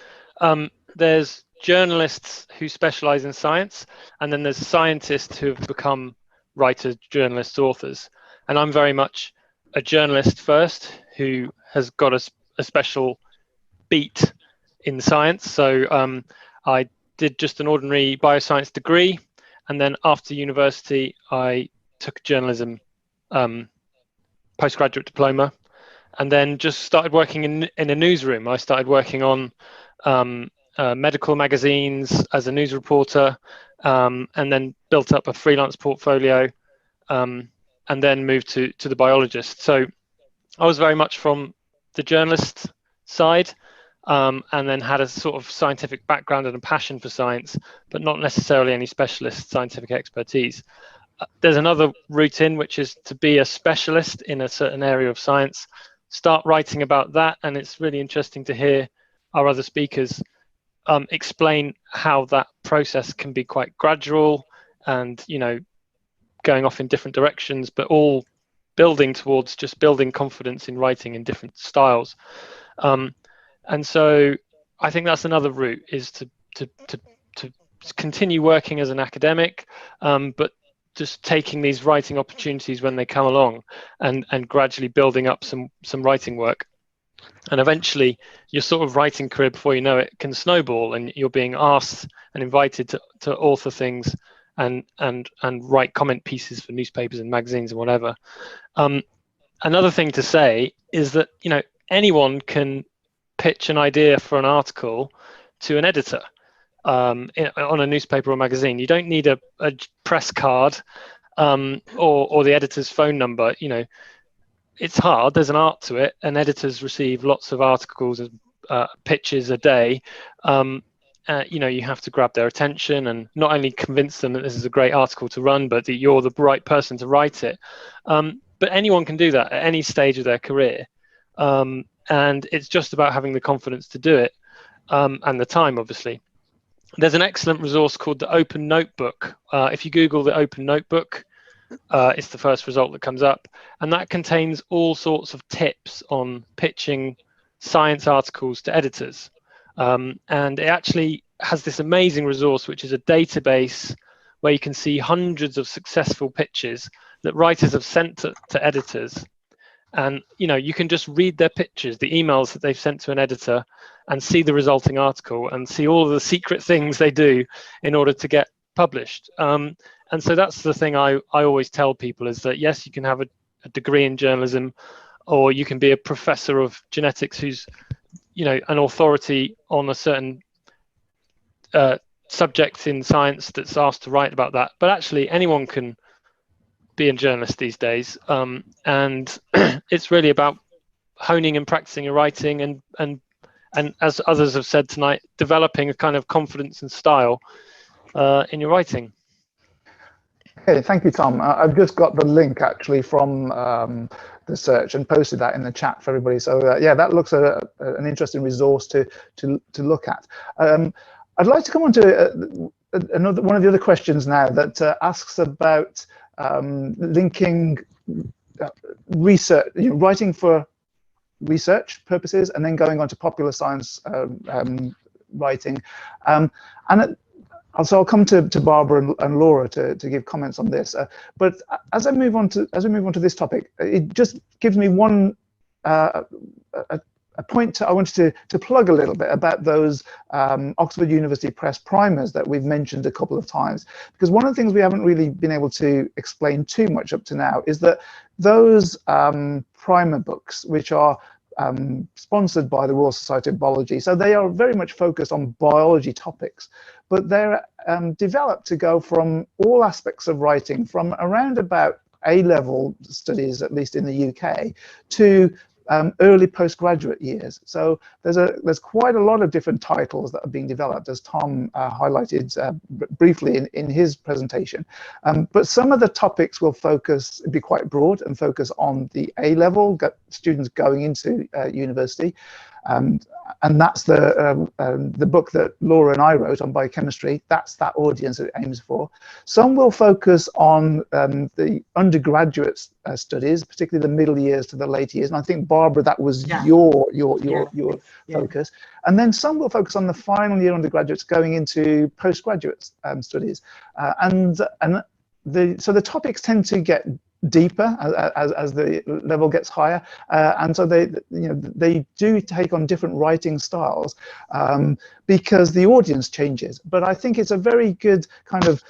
there's journalists who specialize in science, and then there's scientists who have become writers, journalists, authors. And I'm very much a journalist first, who has got a special beat in science. So I did just an ordinary bioscience degree. And then after university, I took a journalism postgraduate diploma, and then just started working in a newsroom. I started working on medical magazines as a news reporter, and then built up a freelance portfolio, and then moved to the Biologist. So I was very much from the journalist side, and then had a sort of scientific background and a passion for science, but not necessarily any specialist scientific expertise. There's another route in, which is to be a specialist in a certain area of science, start writing about that, and it's really interesting to hear our other speakers explain how that process can be quite gradual and, you know, going off in different directions, but all building towards just building confidence in writing in different styles. And so I think that's another route, is to continue working as an academic, but just taking these writing opportunities when they come along, and gradually building up some writing work. And eventually your sort of writing career, before you know it, can snowball, and you're being asked and invited to author things and write comment pieces for newspapers and magazines and whatever. Another thing to say is that, you know, anyone can pitch an idea for an article to an editor on a newspaper or magazine. You don't need a press card or the editor's phone number. You know, it's hard. There's an art to it, and editors receive lots of articles and pitches a day. You know, you have to grab their attention and not only convince them that this is a great article to run, but that you're the right person to write it. But anyone can do that at any stage of their career. And it's just about having the confidence to do it, and the time, obviously. There's an excellent resource called the Open Notebook. If you Google the Open Notebook, it's the first result that comes up, and that contains all sorts of tips on pitching science articles to editors. And it actually has this amazing resource, which is a database where you can see hundreds of successful pitches that writers have sent to editors. And, you know, you can just read their pitches, the emails that they've sent to an editor, and see the resulting article and see all of the secret things they do in order to get published. And so that's the thing I always tell people, is that, yes, you can have a degree in journalism, or you can be a professor of genetics who's, you know, an authority on a certain subject in science that's asked to write about that. But actually anyone can be a journalist these days, and it's really about honing and practicing your writing, and as others have said tonight, developing a kind of confidence and style in your writing. Okay, thank you, Tom. I've just got the link actually from the search and posted that in the chat for everybody. So yeah, that looks an interesting resource to look at. I'd like to come on to another one of the other questions now that asks about linking research, you know, writing for research purposes and then going on to popular science writing. So I'll come to Barbara and Laura to give comments on this. But as we move on to this topic, it just gives me one a point I wanted to plug a little bit about those Oxford University Press primers that we've mentioned a couple of times, because one of the things we haven't really been able to explain too much up to now is that those primer books, which are sponsored by the Royal Society of Biology, so they are very much focused on biology topics, but they're developed to go from all aspects of writing, from around about A-level studies, at least in the UK, to early postgraduate years. So there's quite a lot of different titles that are being developed, as Tom highlighted briefly in his presentation. But some of the topics will be quite broad and focus on the A-level students going into university. And that's the book that Laura and I wrote on biochemistry. That's that audience it aims for. Some will focus on the undergraduate studies, particularly the middle years to the late years. And I think, Barbara, that was your focus. And then some will focus on the final year undergraduates going into postgraduate studies. So the topics tend to get deeper as the level gets higher, and so they do take on different writing styles because the audience changes. But I think it's a very good kind of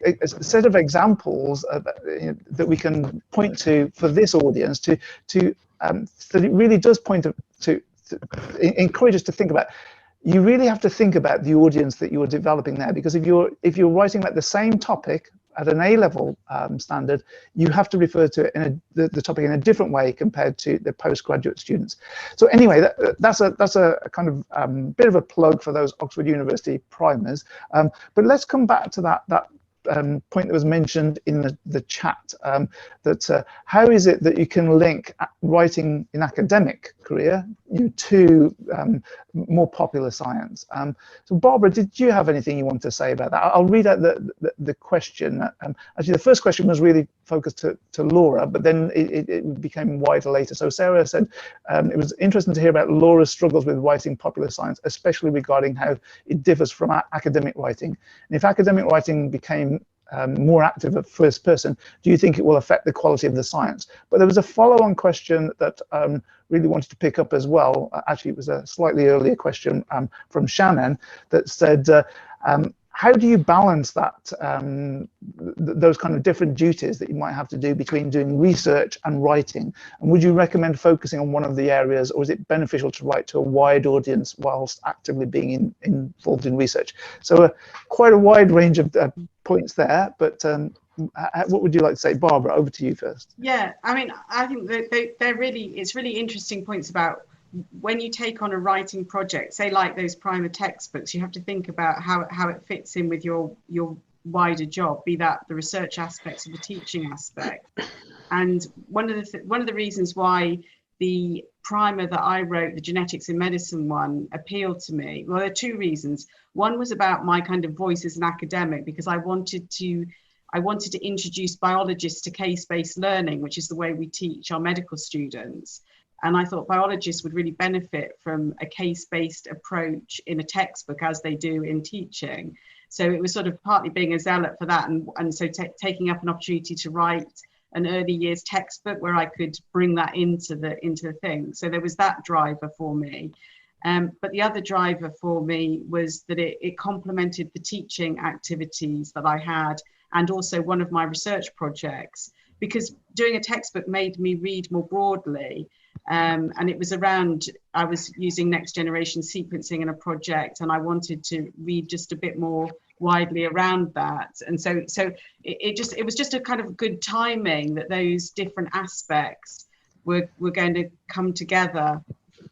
a set of examples that we can point to for this audience that it really does point to encourage us to think about. You really have to think about the audience that you're developing there, because if you're writing about the same topic at an A-level standard, you have to refer to it the topic in a different way compared to the postgraduate students. So anyway, that's a kind of bit of a plug for those Oxford University primers. But let's come back to that point that was mentioned in the chat, that how is it that you can link writing in academic career to more popular science? So Barbara, did you have anything you want to say about that? I'll read out the question. Actually, the first question was really focused to Laura, but then it became wider later. So Sarah said it was interesting to hear about Laura's struggles with writing popular science, especially regarding how it differs from academic writing. And if academic writing became more active at first person, do you think it will affect the quality of the science? But there was a follow-on question that really wanted to pick up as well. Actually, it was a slightly earlier question from Shannon that said, how do you balance that, those kind of different duties that you might have to do between doing research and writing? And would you recommend focusing on one of the areas, or is it beneficial to write to a wide audience whilst actively being involved in research? So quite a wide range of points there, but what would you like to say? Barbara, over to you first. Yeah, I mean, I think that it's really interesting points about when you take on a writing project, say like those primer textbooks, you have to think about how it fits in with your wider job, be that the research aspects or the teaching aspect. And one of the reasons why the primer that I wrote, the genetics in medicine one, appealed to me, well, there are two reasons. One was about my kind of voice as an academic, because I wanted to introduce biologists to case-based learning, which is the way we teach our medical students. And I thought biologists would really benefit from a case-based approach in a textbook, as they do in teaching. So it was sort of partly being a zealot for that, and so taking up an opportunity to write an early years textbook where I could bring that into the thing. So there was that driver for me. But the other driver for me was that it complemented the teaching activities that I had, and also one of my research projects, because doing a textbook made me read more broadly. And it was around, I was using next generation sequencing in a project, and I wanted to read just a bit more widely around that. And so it was just a kind of good timing that those different aspects were going to come together.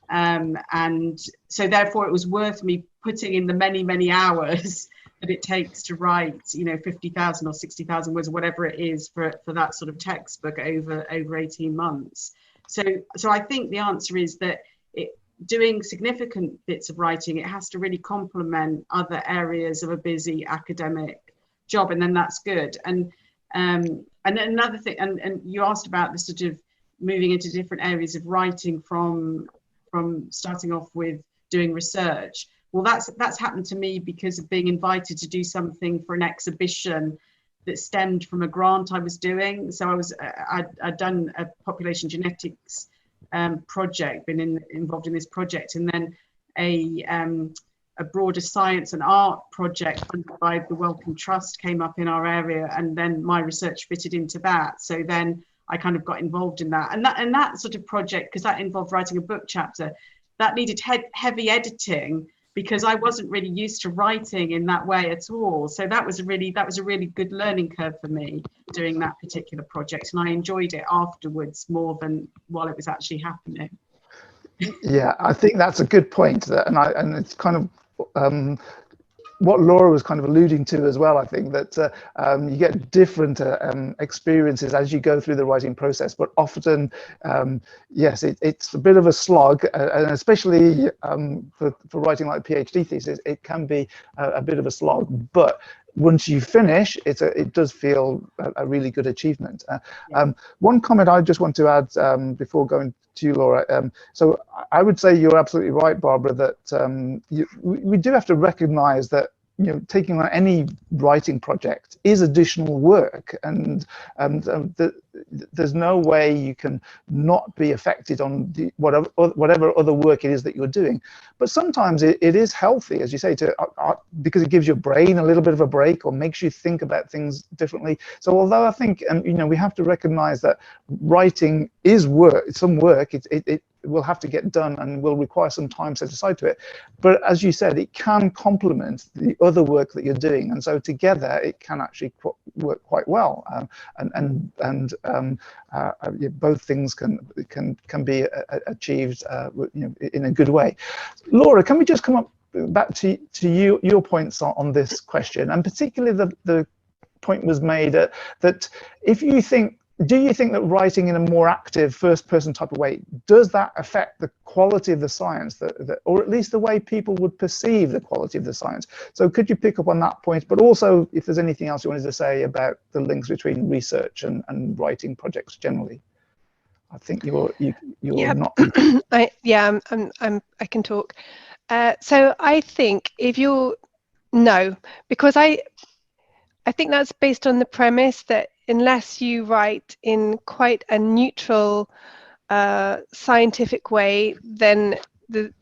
And so therefore it was worth me putting in the many hours that it takes to write, 50,000 or 60,000 words, whatever it is for that sort of textbook over 18 months. So I think the answer is that doing significant bits of writing, it has to really complement other areas of a busy academic job, and then that's good. And then another thing, and you asked about the sort of moving into different areas of writing from starting off with doing research. Well, that's happened to me because of being invited to do something for an exhibition that stemmed from a grant I was doing. So I'd done a population genetics project, been involved in this project, and then a broader science and art project funded by the Wellcome Trust came up in our area, and then my research fitted into that. So then I kind of got involved in that, and that sort of project, because that involved writing a book chapter, that needed heavy editing, because I wasn't really used to writing in that way at all. So that was a really good learning curve for me doing that particular project, and I enjoyed it afterwards more than while it was actually happening. Yeah, I think that's a good point, and it's kind of what Laura was kind of alluding to as well. I think that you get different experiences as you go through the writing process, but often, yes, it's a bit of a slog, and especially for writing like a PhD thesis, it can be a bit of a slog. But once you finish, it does feel a really good achievement. One comment I just want to add before going to you, Laura. So I would say you're absolutely right, Barbara, that we do have to recognize that taking on any writing project is additional work, and there's no way you can not be affected on whatever other work it is that you're doing. But sometimes it is healthy, as you say, because it gives your brain a little bit of a break or makes you think about things differently. So although I think we have to recognize that writing is some work, it will have to get done and will require some time set aside to it. But as you said, it can complement the other work that you're doing, and so together it can actually work quite well. Both things can be achieved in a good way. Laura, can we just come up back to your points on this question, and particularly the point was made that if you think. Do you think that writing in a more active first-person type of way, does that affect the quality of the science, or at least the way people would perceive the quality of the science? So could you pick up on that point, but also if there's anything else you wanted to say about the links between research and writing projects generally? I think you're not. I can talk. So I think because I think that's based on the premise that unless you write in quite a neutral, scientific way, then the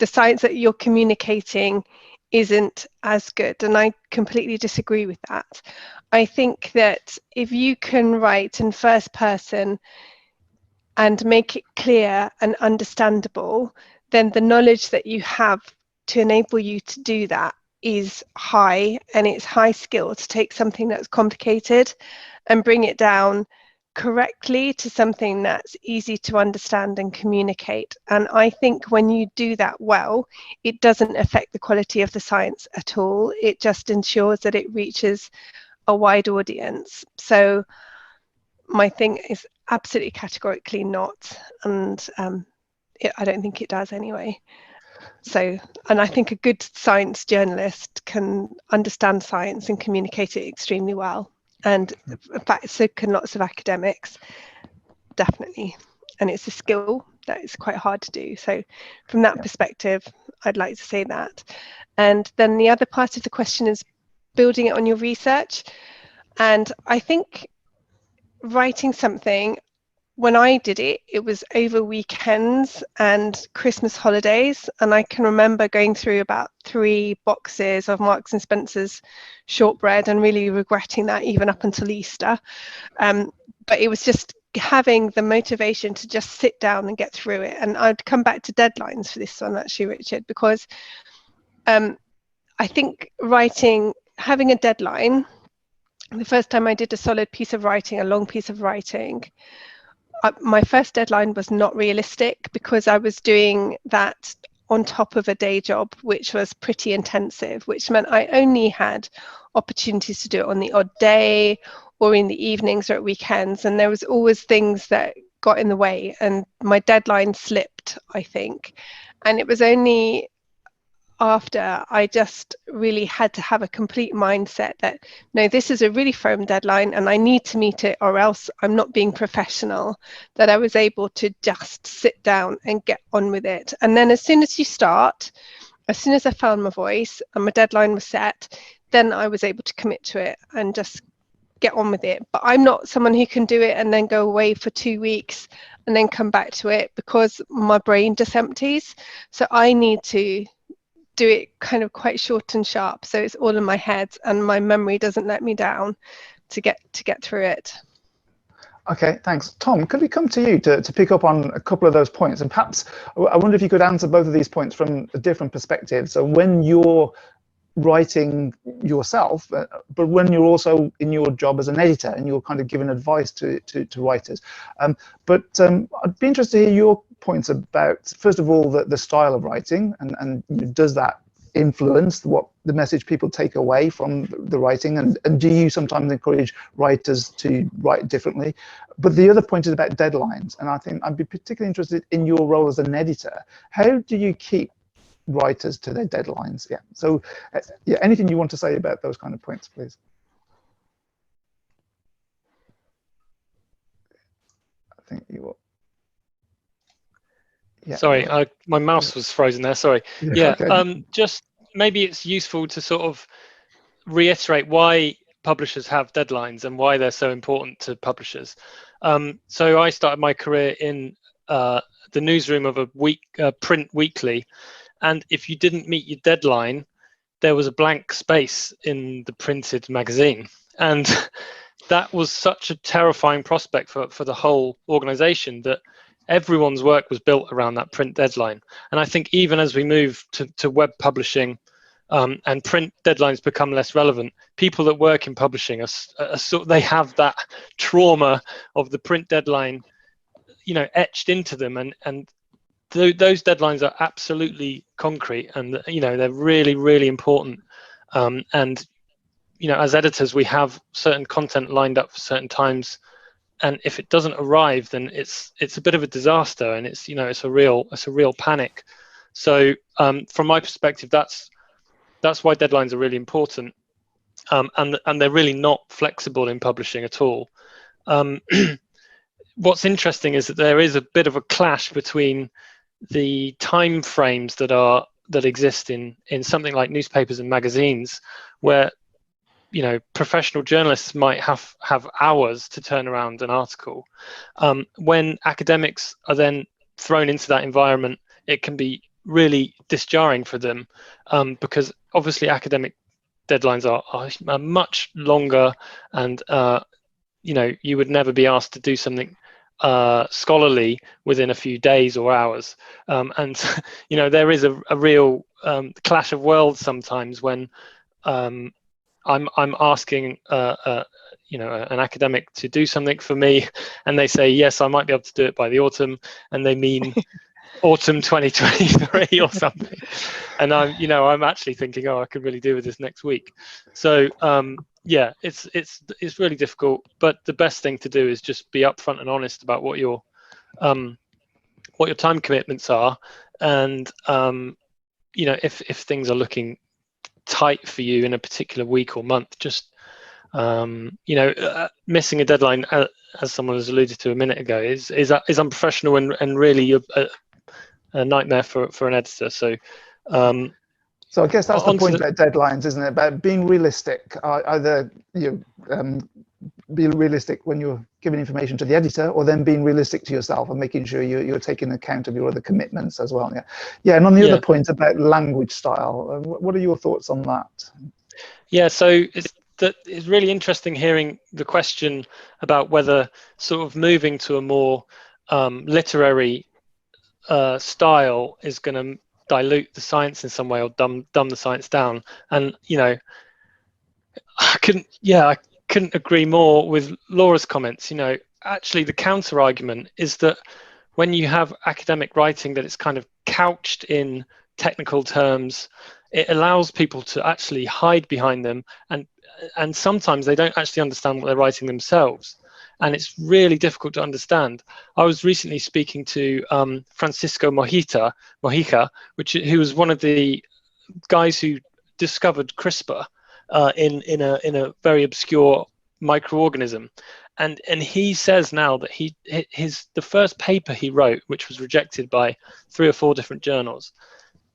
science that you're communicating isn't as good. And I completely disagree with that. I think that if you can write in first person and make it clear and understandable, then the knowledge that you have to enable you to do that is high, and it's high skill to take something that's complicated and bring it down correctly to something that's easy to understand and communicate. And I think when you do that well, it doesn't affect the quality of the science at all. It just ensures that it reaches a wide audience. So my thing is absolutely categorically not, and I don't think it does anyway. So, and I think a good science journalist can understand science and communicate it extremely well. And in fact, so can lots of academics, definitely. And it's a skill that is quite hard to do. So from that perspective, I'd like to say that. And then the other part of the question is building it on your research. And I think writing something, when I did it, it was over weekends and Christmas holidays. And I can remember going through about 3 boxes of Marks and Spencer's shortbread and really regretting that even up until Easter. But it was just having the motivation to just sit down and get through it. And I'd come back to deadlines for this one, actually, Richard, because I think having a deadline, the first time I did a solid piece of writing, a long piece of writing, my first deadline was not realistic because I was doing that on top of a day job, which was pretty intensive, which meant I only had opportunities to do it on the odd day or in the evenings or at weekends. And there was always things that got in the way, and my deadline slipped, I think. And it was only after I just really had to have a complete mindset that, no, this is a really firm deadline and I need to meet it or else I'm not being professional, that I was able to just sit down and get on with it. And then as soon as I found my voice and my deadline was set, then I was able to commit to it and just get on with it. But I'm not someone who can do it and then go away for 2 weeks and then come back to it, because my brain just empties. So I need to do it kind of quite short and sharp, so it's all in my head and my memory doesn't let me down to get through it. Okay, thanks. Tom, could we come to you to pick up on a couple of those points, and perhaps I wonder if you could answer both of these points from a different perspective. So when you're writing yourself, but when you're also in your job as an editor and you're kind of giving advice to writers. But I'd be interested to hear your points about, first of all, the style of writing, and does that influence what the message people take away from the writing, and do you sometimes encourage writers to write differently? But the other point is about deadlines, and I think I'd be particularly interested in your role as an editor. How do you keep writers to their deadlines? So anything you want to say about those kind of points, please? I think you will. Sorry, my mouse was frozen there. Sorry. Okay. maybe it's useful to sort of reiterate why publishers have deadlines and why they're so important to publishers. So I started my career in the newsroom of a print weekly, and if you didn't meet your deadline, there was a blank space in the printed magazine, and that was such a terrifying prospect for the whole organization, that everyone's work was built around that print deadline. And I think even as we move to web publishing, and print deadlines become less relevant, people that work in publishing they have that trauma of the print deadline, etched into them, and those deadlines are absolutely concrete, and they're really, really important. And as editors, we have certain content lined up for certain times, and if it doesn't arrive, then it's a bit of a disaster, and it's a real panic. So from my perspective, that's why deadlines are really important, and they're really not flexible in publishing at all. What's interesting is that there is a bit of a clash between the time frames that exist in something like newspapers and magazines, where professional journalists might have hours to turn around an article. When academics are then thrown into that environment, it can be really disjarring for them, because obviously academic deadlines are much longer, and you would never be asked to do something scholarly within a few days or hours, and there is a real clash of worlds sometimes when I'm asking an academic to do something for me, and they say yes, I might be able to do it by the autumn, and they mean autumn 2023 or something, and I'm actually thinking, I could really do with this next week. So yeah, it's really difficult, but the best thing to do is just be upfront and honest about what your time commitments are, and if things are looking tight for you in a particular week or month, just missing a deadline, as someone has alluded to a minute ago, is unprofessional and really a nightmare for an editor. So I guess that's the point about deadlines, isn't it? About being realistic. Either be realistic when you're giving information to the editor, or then being realistic to yourself and making sure you're taking account of your other commitments as well. Yeah. And on the other point about language style, what are your thoughts on that? Yeah, so it's really interesting hearing the question about whether sort of moving to a more literary style is going to dilute the science in some way, or dumb the science down. And I couldn't agree more with Laura's comments. Actually the counter argument is that when you have academic writing that it's kind of couched in technical terms, it allows people to actually hide behind them, and sometimes they don't actually understand what they're writing themselves, and it's really difficult to understand. I was recently speaking to Francisco Mojica, who was one of the guys who discovered CRISPR in a very obscure microorganism, and he says now that the first paper he wrote, which was rejected by 3 or 4 different journals,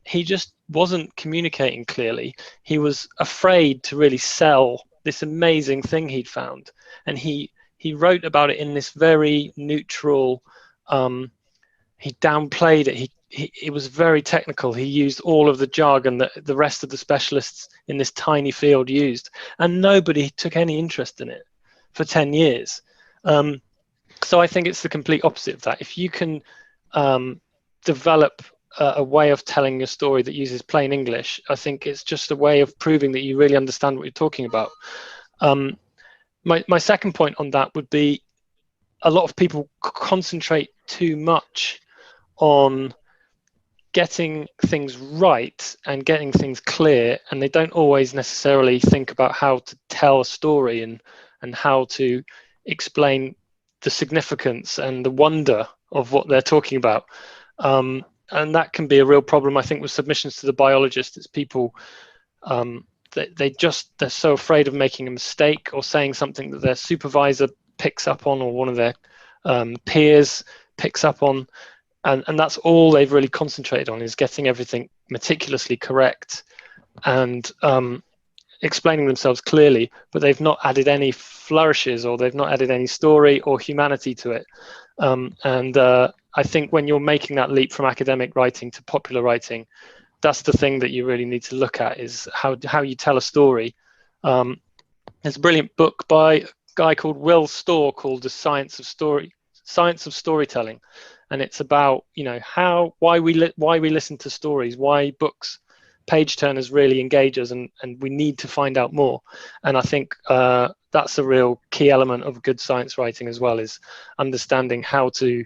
he just wasn't communicating clearly. He was afraid to really sell this amazing thing he'd found, and he wrote about it in this very neutral, he downplayed it, it was very technical. He used all of the jargon that the rest of the specialists in this tiny field used, and nobody took any interest in it for 10 years. So I think it's the complete opposite of that. If you can develop a way of telling a story that uses plain English, I think it's just a way of proving that you really understand what you're talking about. My second point on that would be, a lot of people concentrate too much on getting things right and getting things clear, and they don't always necessarily think about how to tell a story and how to explain the significance and the wonder of what they're talking about. And that can be a real problem, I think, with submissions to the Biologist. It's people, they're so afraid of making a mistake or saying something that their supervisor picks up on, or one of their peers picks up on, and that's all they've really concentrated on, is getting everything meticulously correct. and explaining themselves clearly, but they've not added any flourishes, or they've not added any story or humanity to it. I think when you're making that leap from academic writing to popular writing, that's the thing that you really need to look at, is how you tell a story. There's a brilliant book by a guy called Will Storr called The Science of Storytelling, and it's about, you know, why we listen to stories, why books, page turners really engage us, and we need to find out more. And I think that's a real key element of good science writing as well, is understanding how to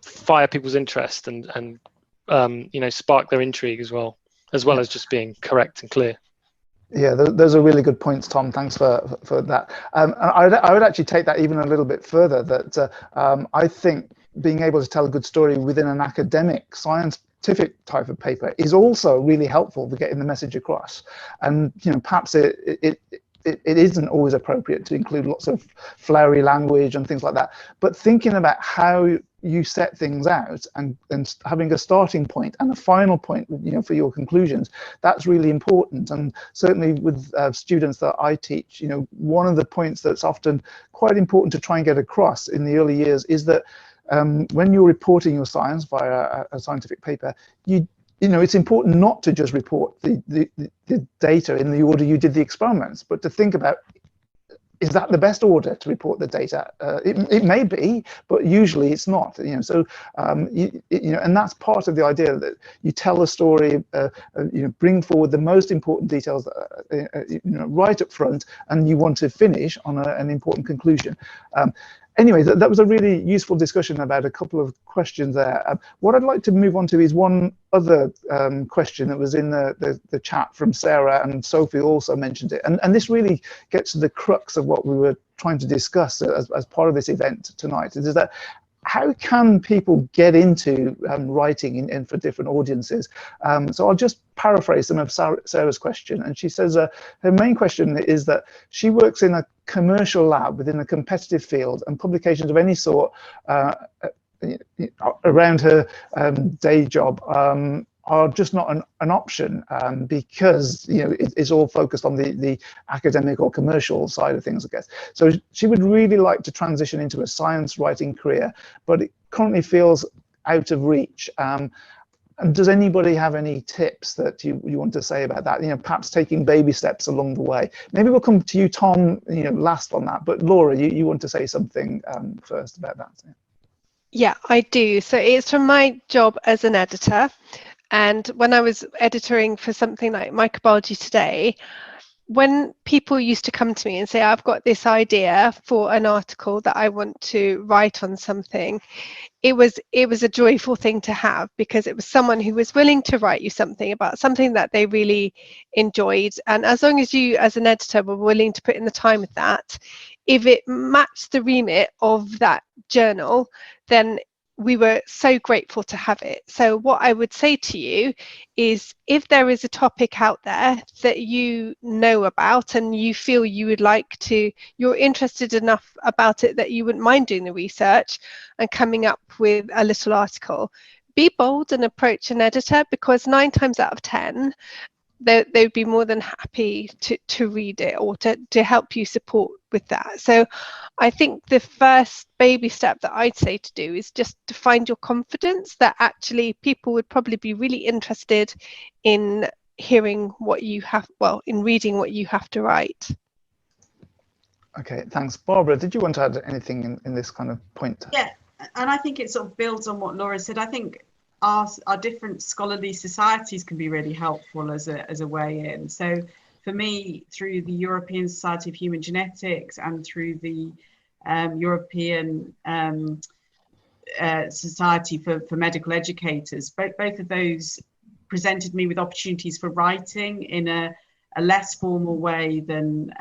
fire people's interest and you know, spark their intrigue as well as just being correct and clear. Yeah, those are really good points, Tom. Thanks for that. I would actually take that even a little bit further, that I think being able to tell a good story within an academic scientific type of paper is also really helpful for getting the message across. And, you know, perhaps it isn't always appropriate to include lots of flowery language and things like that, but thinking about how you set things out and having a starting point and a final point, you know, for your conclusions, that's really important. And certainly with students that I teach, you know, one of the points that's often quite important to try and get across in the early years is that when you're reporting your science via a scientific paper, you know, it's important not to just report the data in the order you did the experiments, but to think about, is that the best order to report the data? It may be, but usually it's not. You know, so you know, and that's part of the idea, that you tell a story, you know, bring forward the most important details, you know, right up front, and you want to finish on an important conclusion. Anyway, that was a really useful discussion about a couple of questions there. What I'd like to move on to is one other question that was in the chat from Sarah, and Sophie also mentioned it. And this really gets to the crux of what we were trying to discuss as part of this event tonight, is that how can people get into writing in for different audiences? So I'll just paraphrase some of Sarah's question. And she says her main question is that she works in a commercial lab within a competitive field, and publications of any sort around her day job are just not an option, because, you know, it's all focused on the academic or commercial side of things, I guess. So she would really like to transition into a science writing career, but it currently feels out of reach. And does anybody have any tips that you want to say about that? You know, perhaps taking baby steps along the way. Maybe we'll come to you, Tom, you know, last on that. But Laura, you want to say something first about that? Yeah, I do. So it's from my job as an editor. And when I was editing for something like Microbiology Today, when people used to come to me and say, I've got this idea for an article that I want to write on something, it was a joyful thing to have, because it was someone who was willing to write you something about something that they really enjoyed. And as long as you, as an editor, were willing to put in the time with that, if it matched the remit of that journal, then we were so grateful to have it. So what I would say to you is, if there is a topic out there that you know about and you feel you would like to, you're interested enough about it that you wouldn't mind doing the research and coming up with a little article, be bold and approach an editor, because 9 times out of 10, they'd be more than happy to read it or to help you support with that. So I think the first baby step that I'd say to do is just to find your confidence that actually people would probably be really interested in hearing what you have, well, in reading what you have to write. Okay, thanks. Barbara, did you want to add anything in this kind of point? Yeah, and I think it sort of builds on what Laura said. I think our different scholarly societies can be really helpful as a way in. So for me, through the European Society of Human Genetics and through the European Society for Medical Educators, both of those presented me with opportunities for writing in a less formal way than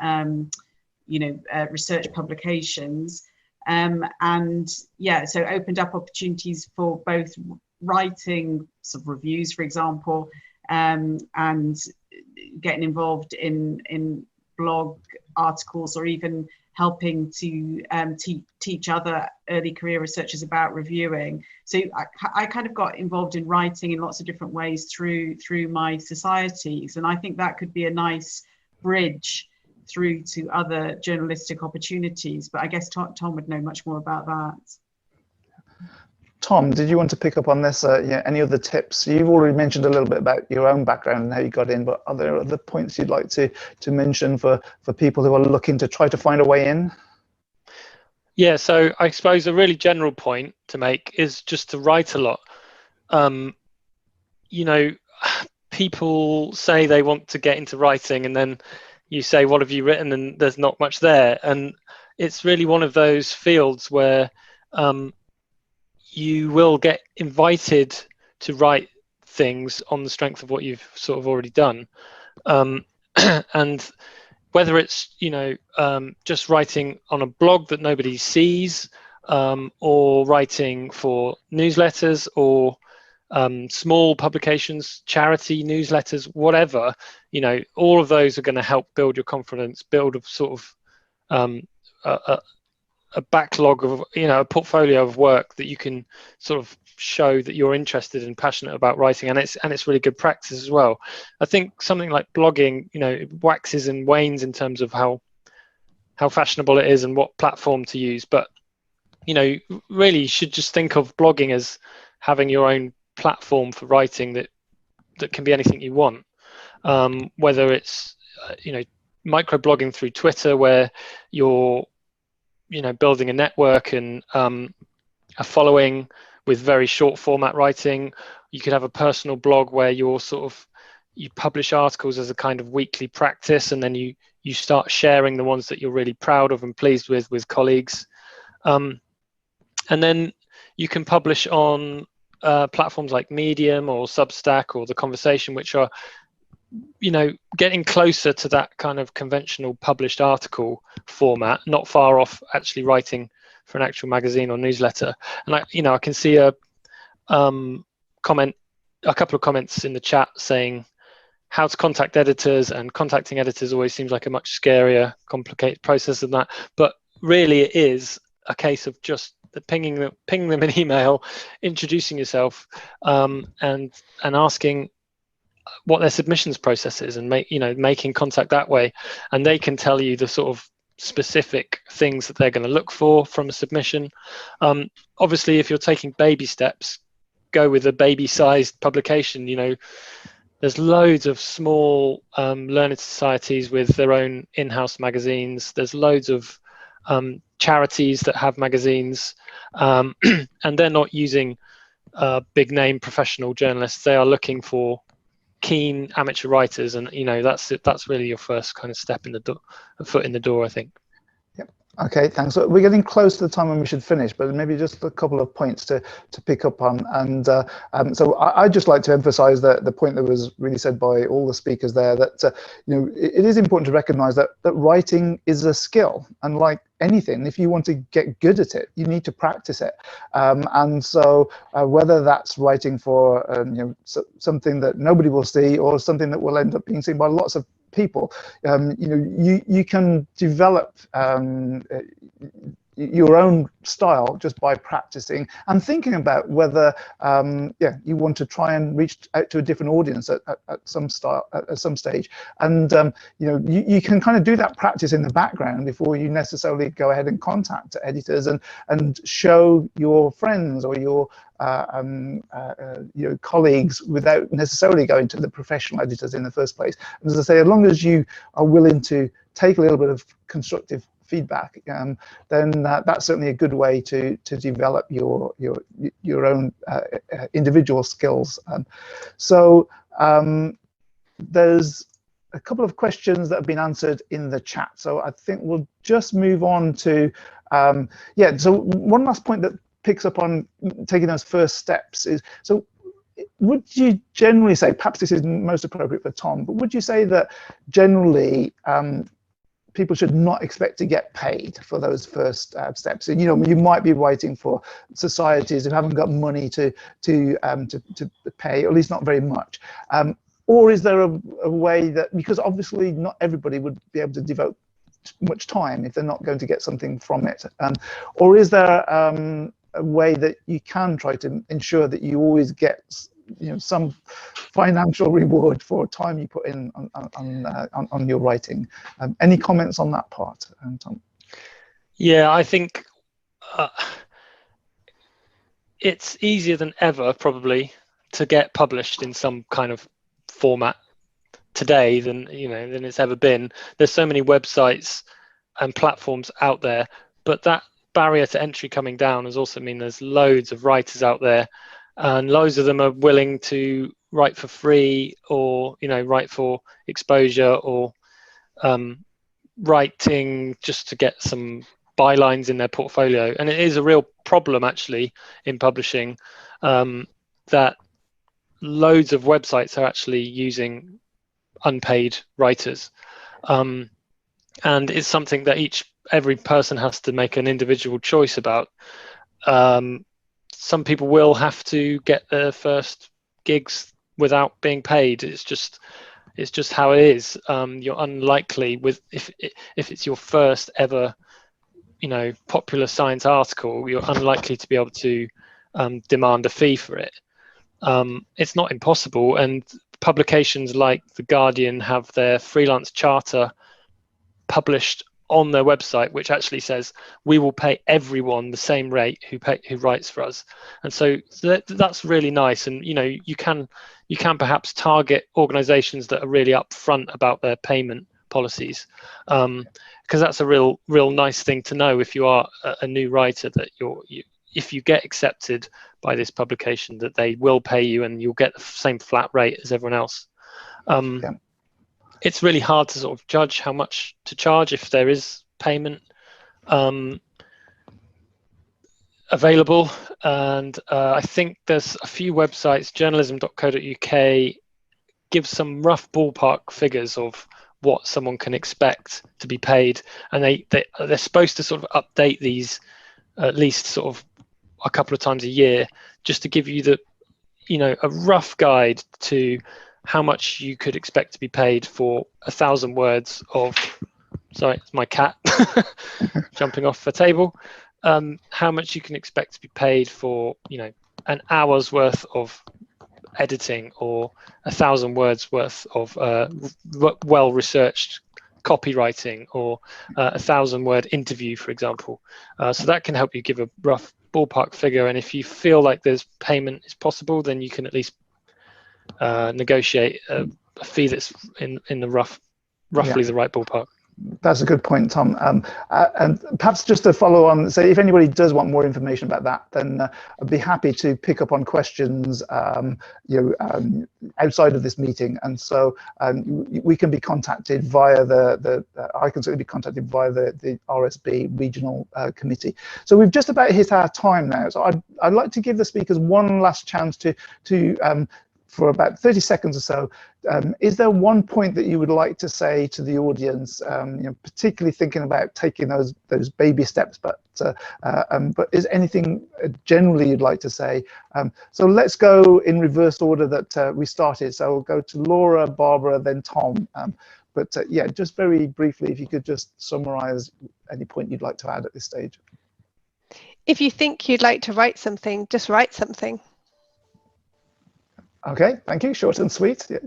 research publications, and yeah, so opened up opportunities for both writing sort of reviews, for example, and getting involved in blog articles, or even helping to teach other early career researchers about reviewing. So I kind of got involved in writing in lots of different ways through my societies, and I think that could be a nice bridge through to other journalistic opportunities. But I guess Tom would know much more about that. Tom, did you want to pick up on this? Yeah, any other tips? You've already mentioned a little bit about your own background and how you got in, but are there other points you'd like to mention for people who are looking to try to find a way in? Yeah, so I suppose a really general point to make is just to write a lot. You know, people say they want to get into writing, and then you say, what have you written? And there's not much there. And it's really one of those fields where you will get invited to write things on the strength of what you've sort of already done. And whether it's, you know, just writing on a blog that nobody sees, or writing for newsletters or small publications, charity newsletters, whatever, you know, all of those are going to help build your confidence, build a sort of a backlog of, you know, a portfolio of work that you can sort of show that you're interested and passionate about writing, and it's really good practice as well. I think something like blogging, you know, it waxes and wanes in terms of how fashionable it is and what platform to use, but you know, really you should just think of blogging as having your own platform for writing that can be anything you want, whether it's you know, microblogging through Twitter where you're, you know, building a network and a following with very short format writing. You could have a personal blog where you're you publish articles as a kind of weekly practice, and then you start sharing the ones that you're really proud of and pleased with colleagues. And then you can publish on platforms like Medium or Substack or The Conversation, which are, you know, getting closer to that kind of conventional published article format, not far off actually writing for an actual magazine or newsletter. And I can see a couple of comments in the chat saying how to contact editors, and contacting editors always seems like a much scarier, complicated process than that. But really, it is a case of just pinging them an email, introducing yourself, and asking what their submissions process is, and making contact that way, and they can tell you the sort of specific things that they're going to look for from a submission. Obviously, if you're taking baby steps, go with a baby-sized publication. You know, there's loads of small learned societies with their own in-house magazines. There's loads of charities that have magazines, and they're not using big name professional journalists. They are looking for keen amateur writers, and you know, that's really your first kind of step in the door, a foot in the door, I think. Yep. Okay, thanks. So we're getting close to the time when we should finish, but maybe just a couple of points to pick up on. And so I'd just like to emphasize the point that was really said by all the speakers there, that you know, it is important to recognize that writing is a skill, and like anything, if you want to get good at it, you need to practice it. And so whether that's writing for you know, something that nobody will see, or something that will end up being seen by lots of people, you know, you can develop your own style just by practicing and thinking about whether you want to try and reach out to a different audience at some stage. And you know, you can kind of do that practice in the background before you necessarily go ahead and contact editors and show your friends or your you know, colleagues without necessarily going to the professional editors in the first place. And as I say, as long as you are willing to take a little bit of constructive feedback, then that's certainly a good way to develop your own individual skills. So there's a couple of questions that have been answered in the chat, so I think we'll just move on to so one last point that picks up on taking those first steps is, so would you generally say, perhaps this is most appropriate for Tom, but would you say that generally people should not expect to get paid for those first steps? And you know, you might be writing for societies who haven't got money to pay, or at least not very much. Or is there a way that, because obviously not everybody would be able to devote much time if they're not going to get something from it? Or is there a way that you can try to ensure that you always get some financial reward for time you put in on your writing? Any comments on that part, Tom? Yeah, I think it's easier than ever probably to get published in some kind of format today than it's ever been. There's so many websites and platforms out there, but that barrier to entry coming down has also mean there's loads of writers out there, and loads of them are willing to write for free, or write for exposure, or writing just to get some bylines in their portfolio. And it is a real problem actually in publishing, that loads of websites are actually using unpaid writers, and it's something that every person has to make an individual choice about. Some people will have to get their first gigs without being paid. It's just how it is. You're unlikely if it's your first ever popular science article, you're unlikely to be able to demand a fee for it. It's not impossible, and publications like The Guardian have their freelance charter published on their website, which actually says we will pay everyone the same rate who writes for us. And so that's really nice. And you can perhaps target organizations that are really upfront about their payment policies, because that's a real nice thing to know if you are a new writer, that if you get accepted by this publication, that they will pay you and you'll get the same flat rate as everyone else. Yeah. It's really hard to sort of judge how much to charge if there is payment available. And I think there's a few websites, journalism.co.uk gives some rough ballpark figures of what someone can expect to be paid. And they're supposed to sort of update these at least sort of a couple of times a year, just to give you a rough guide to how much you could expect to be paid for 1,000 words of, sorry, it's my cat jumping off the table. How much you can expect to be paid for, an hour's worth of editing, or 1,000 words worth of well-researched copywriting, or 1,000-word interview, for example. So that can help you give a rough ballpark figure. And if you feel like there's payment is possible, then you can at least negotiate a fee that's in the roughly the right ballpark. That's a good point, Tom. And perhaps just to follow on, say if anybody does want more information about that, then I'd be happy to pick up on questions outside of this meeting. And so we can be contacted via I can certainly be contacted via the RSB regional committee. So we've just about hit our time now. So I'd like to give the speakers one last chance to for about 30 seconds or so. Is there one point that you would like to say to the audience, particularly thinking about taking those baby steps, but is anything generally you'd like to say? So let's go in reverse order that we started. So we'll go to Laura, Barbara, then Tom. Yeah, just very briefly, if you could just summarize any point you'd like to add at this stage. If you think you'd like to write something, just write something. Okay, thank you. Short and sweet. Yeah.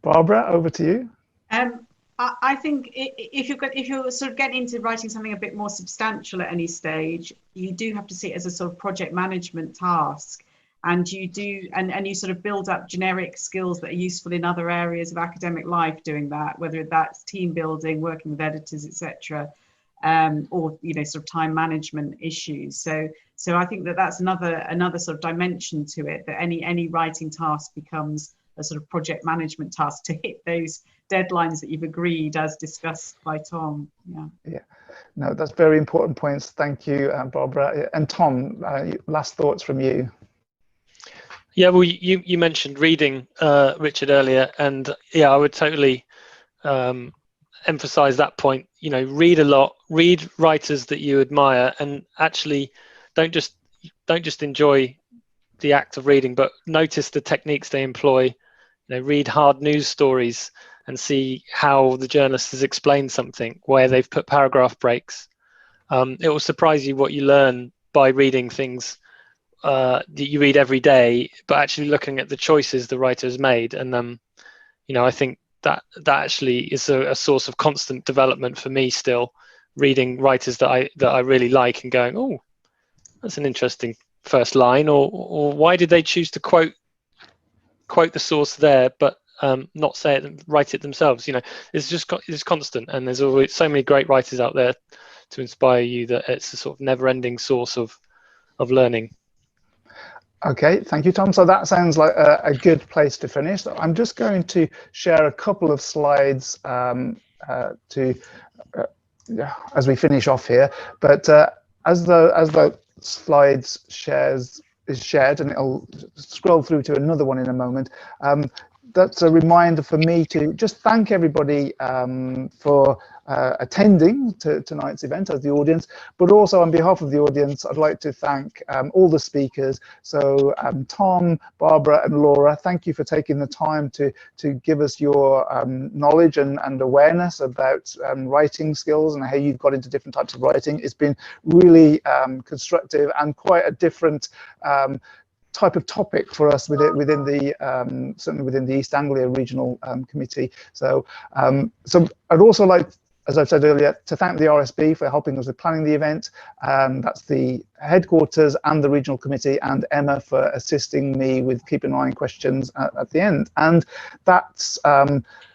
Barbara, over to you. I think if you're sort of getting into writing something a bit more substantial at any stage, you do have to see it as a sort of project management task, and you sort of build up generic skills that are useful in other areas of academic life doing that, whether that's team building, working with editors, etc. Or sort of time management issues. So I think that's another sort of dimension to it, that any writing task becomes a sort of project management task to hit those deadlines that you've agreed, as discussed by Tom. Yeah. No, that's very important points. Thank you, Barbara. And Tom, last thoughts from you. Yeah, well, you mentioned reading, Richard, earlier, and yeah, I would totally emphasize that point. Read a lot, read writers that you admire, and actually don't just enjoy the act of reading, but notice the techniques they employ. Read hard news stories and see how the journalist has explained something, where they've put paragraph breaks. It will surprise you what you learn by reading things that you read every day, but actually looking at the choices the writer has made. And I think that actually is a source of constant development for me still, reading writers that I really like and going, oh, that's an interesting first line, or why did they choose to quote the source there, but not say it, write it themselves? It's constant, and there's always so many great writers out there to inspire you that it's a sort of never-ending source of learning. Okay, thank you, Tom. So that sounds like a good place to finish. So I'm just going to share a couple of slides as we finish off here. But as the slides is shared, and it'll scroll through to another one in a moment, that's a reminder for me to just thank everybody for attending tonight's event as the audience, but also on behalf of the audience, I'd like to thank all the speakers. So Tom, Barbara and Laura, thank you for taking the time to give us your knowledge and awareness about writing skills and how you've got into different types of writing. It's been really constructive and quite a different type of topic for us within the certainly within the East Anglia Regional Committee. So I'd also like, as I've said earlier, to thank the RSB for helping us with planning the event. That's the headquarters and the regional committee, and Emma for assisting me with keeping an eye on questions at the end. And that's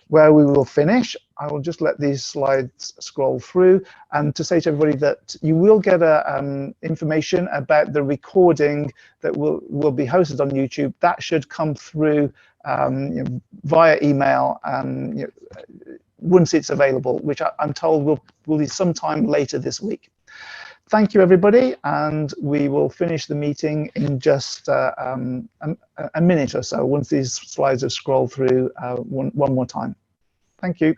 where we will finish. I will just let these slides scroll through, and to say to everybody that you will get information about the recording that will be hosted on YouTube. That should come through via email once it's available, which I'm told will be sometime later this week. Thank you, everybody, and we will finish the meeting in just a minute or so once these slides have scrolled through one more time. Thank you.